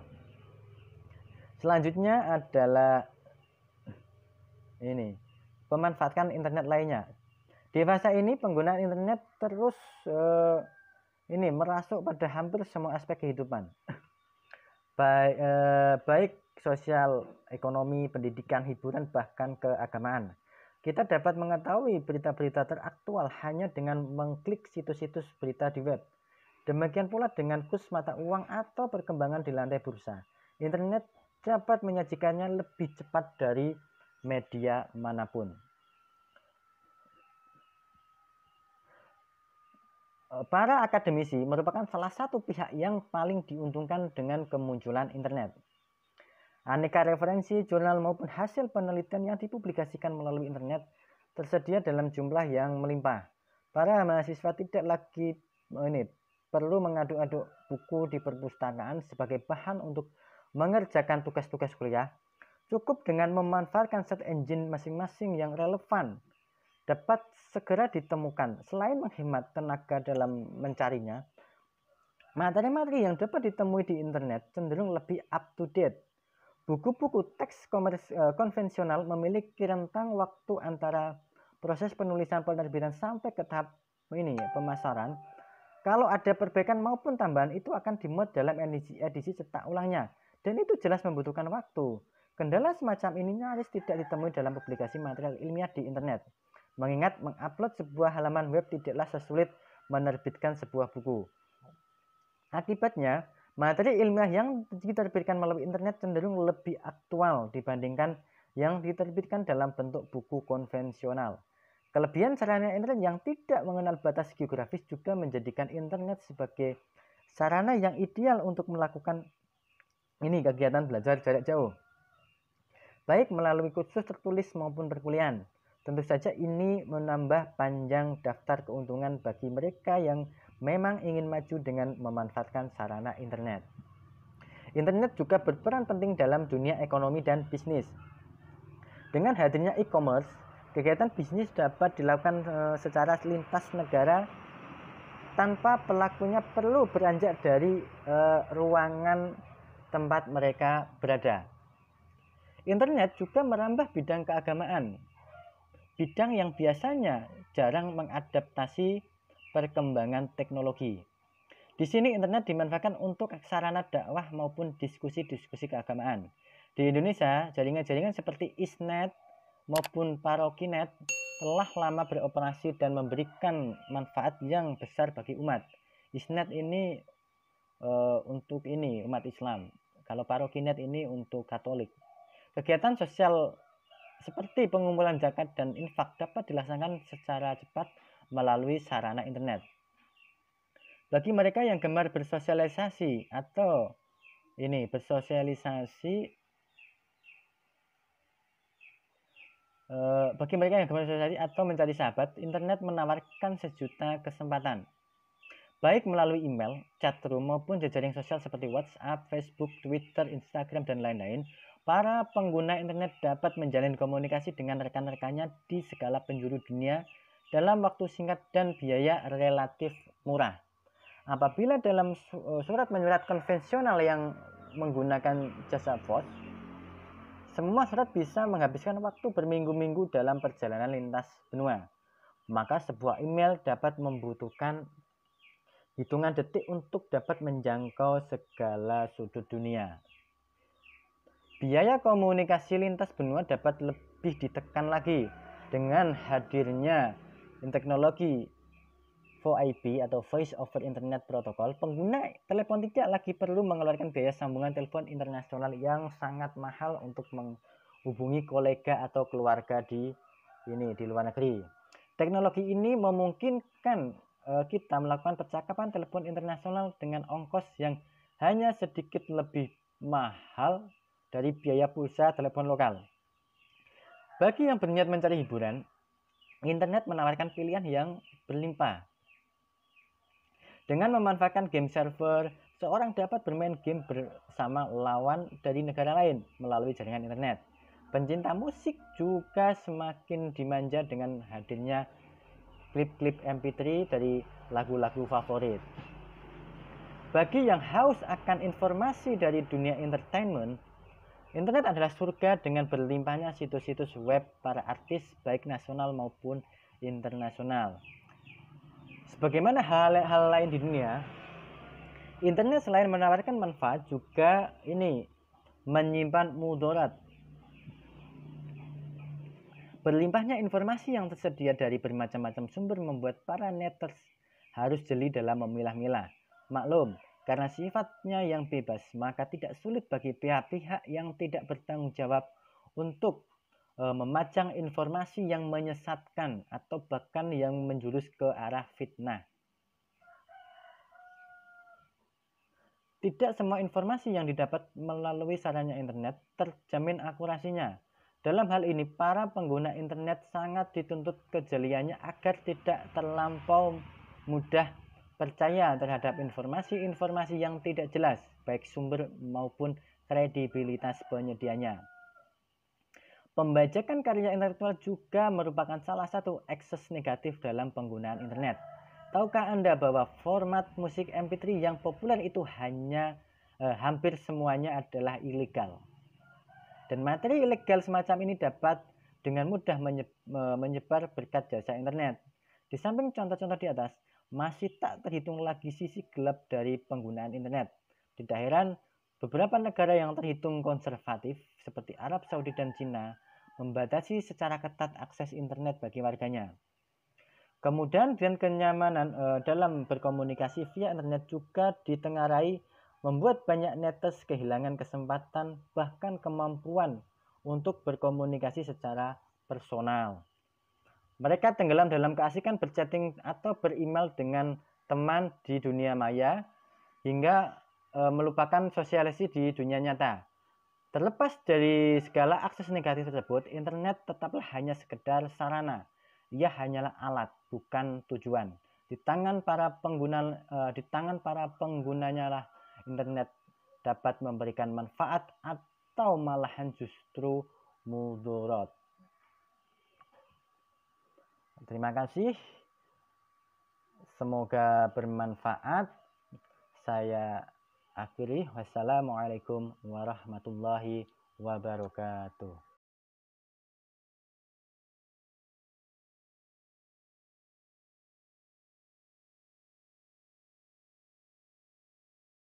Selanjutnya adalah ini, pemanfaatan internet lainnya. Di fase ini penggunaan internet terus merasuk pada hampir semua aspek kehidupan. Baik sosial, ekonomi, pendidikan, hiburan, bahkan keagamaan. Kita dapat mengetahui berita-berita teraktual hanya dengan mengklik situs-situs berita di web. Demikian pula dengan kurs mata uang atau perkembangan di lantai bursa. Internet dapat menyajikannya lebih cepat dari media manapun. Para akademisi merupakan salah satu pihak yang paling diuntungkan dengan kemunculan internet. Aneka referensi, jurnal maupun hasil penelitian yang dipublikasikan melalui internet tersedia dalam jumlah yang melimpah. Para mahasiswa tidak lagi perlu mengaduk-aduk buku di perpustakaan sebagai bahan untuk mengerjakan tugas-tugas kuliah. Cukup dengan memanfaatkan search engine masing-masing yang relevan dapat segera ditemukan. Selain menghemat tenaga dalam mencarinya, materi-materi yang dapat ditemui di internet cenderung lebih up to date. Buku-buku teks konvensional memiliki rentang waktu antara proses penulisan penerbitan sampai ke tahap pemasaran. Kalau ada perbaikan maupun tambahan, itu akan dimuat dalam edisi cetak ulangnya, dan itu jelas membutuhkan waktu. Kendala semacam ini nyaris tidak ditemui dalam publikasi material ilmiah di internet, mengingat mengupload sebuah halaman web tidaklah sesulit menerbitkan sebuah buku. Akibatnya, materi ilmiah yang diterbitkan melalui internet cenderung lebih aktual dibandingkan yang diterbitkan dalam bentuk buku konvensional. Kelebihan sarana internet yang tidak mengenal batas geografis juga menjadikan internet sebagai sarana yang ideal untuk melakukan kegiatan belajar jarak jauh, baik melalui kursus tertulis maupun perkuliahan. Tentu saja ini menambah panjang daftar keuntungan bagi mereka yang memang ingin maju dengan memanfaatkan sarana internet. Internet juga berperan penting dalam dunia ekonomi dan bisnis. Dengan hadirnya e-commerce, kegiatan bisnis dapat dilakukan secara lintas negara tanpa pelakunya perlu beranjak dari ruangan tempat mereka berada. Internet juga merambah bidang keagamaan, bidang yang biasanya jarang mengadaptasi perkembangan teknologi. Di sini internet dimanfaatkan untuk sarana dakwah maupun diskusi-diskusi keagamaan. Di Indonesia, jaringan-jaringan seperti Isnet maupun Parokinet telah lama beroperasi dan memberikan manfaat yang besar bagi umat. Isnet ini untuk umat Islam. Kalau Parokinet ini untuk Katolik. Kegiatan sosial seperti pengumpulan zakat dan infak dapat dilaksanakan secara cepat melalui sarana internet. Bagi mereka yang gemar bersosialisasi atau mencari sahabat, internet menawarkan sejuta kesempatan. Baik melalui email, chat room maupun jejaring sosial seperti WhatsApp, Facebook, Twitter, Instagram, dan lain-lain. Para pengguna internet dapat menjalin komunikasi dengan rekan-rekannya di segala penjuru dunia dalam waktu singkat dan biaya relatif murah. Apabila dalam surat menyurat konvensional yang menggunakan jasa pos, semua surat bisa menghabiskan waktu berminggu-minggu dalam perjalanan lintas benua. Maka sebuah email dapat membutuhkan hitungan detik untuk dapat menjangkau segala sudut dunia. Biaya komunikasi lintas benua dapat lebih ditekan lagi dengan hadirnya teknologi VoIP atau Voice over Internet Protocol. Pengguna telepon tidak lagi perlu mengeluarkan biaya sambungan telepon internasional yang sangat mahal untuk menghubungi kolega atau keluarga di luar negeri. Teknologi ini memungkinkan kita melakukan percakapan telepon internasional dengan ongkos yang hanya sedikit lebih mahal dari biaya pulsa telepon lokal. Bagi yang berniat mencari hiburan, internet menawarkan pilihan yang berlimpah. Dengan memanfaatkan game server, seorang dapat bermain game bersama lawan dari negara lain melalui jaringan internet. Pencinta musik juga semakin dimanja dengan hadirnya klip-klip MP3 dari lagu-lagu favorit. Bagi yang haus akan informasi dari dunia entertainment, internet adalah surga dengan berlimpahnya situs-situs web para artis baik nasional maupun internasional. Sebagaimana hal-hal lain di dunia, internet selain menawarkan manfaat juga menyimpan mudarat. Berlimpahnya informasi yang tersedia dari bermacam-macam sumber membuat para netters harus jeli dalam memilah-milah. Maklum, karena sifatnya yang bebas, maka tidak sulit bagi pihak-pihak yang tidak bertanggung jawab untuk memajang informasi yang menyesatkan atau bahkan yang menjurus ke arah fitnah. Tidak semua informasi yang didapat melalui sarana internet terjamin akurasinya. Dalam hal ini, para pengguna internet sangat dituntut kejeliannya agar tidak terlampau mudah percaya terhadap informasi-informasi yang tidak jelas, baik sumber maupun kredibilitas penyedianya. Pembajakan karya intelektual juga merupakan salah satu ekses negatif dalam penggunaan internet. Tahukah Anda bahwa format musik MP3 yang populer itu hampir semuanya adalah ilegal? Dan materi ilegal semacam ini dapat dengan mudah menyebar berkat jasa internet. Di samping contoh-contoh di atas, masih tak terhitung lagi sisi gelap dari penggunaan internet. Tidak heran, beberapa negara yang terhitung konservatif seperti Arab Saudi dan Cina membatasi secara ketat akses internet bagi warganya. Kemudian dan kenyamanan dalam berkomunikasi via internet juga ditengarai, membuat banyak netters kehilangan kesempatan bahkan kemampuan untuk berkomunikasi secara personal. Mereka tenggelam dalam keasikan berchatting atau beremail dengan teman di dunia maya hingga melupakan sosialisasi di dunia nyata. Terlepas dari segala akses negatif tersebut, internet tetaplah hanya sekedar sarana. Ia hanyalah alat, bukan tujuan. Di tangan para penggunanya lah internet dapat memberikan manfaat atau malahan justru mudarat. Terima kasih. Semoga bermanfaat. Saya akhiri. Wassalamualaikum warahmatullahi wabarakatuh.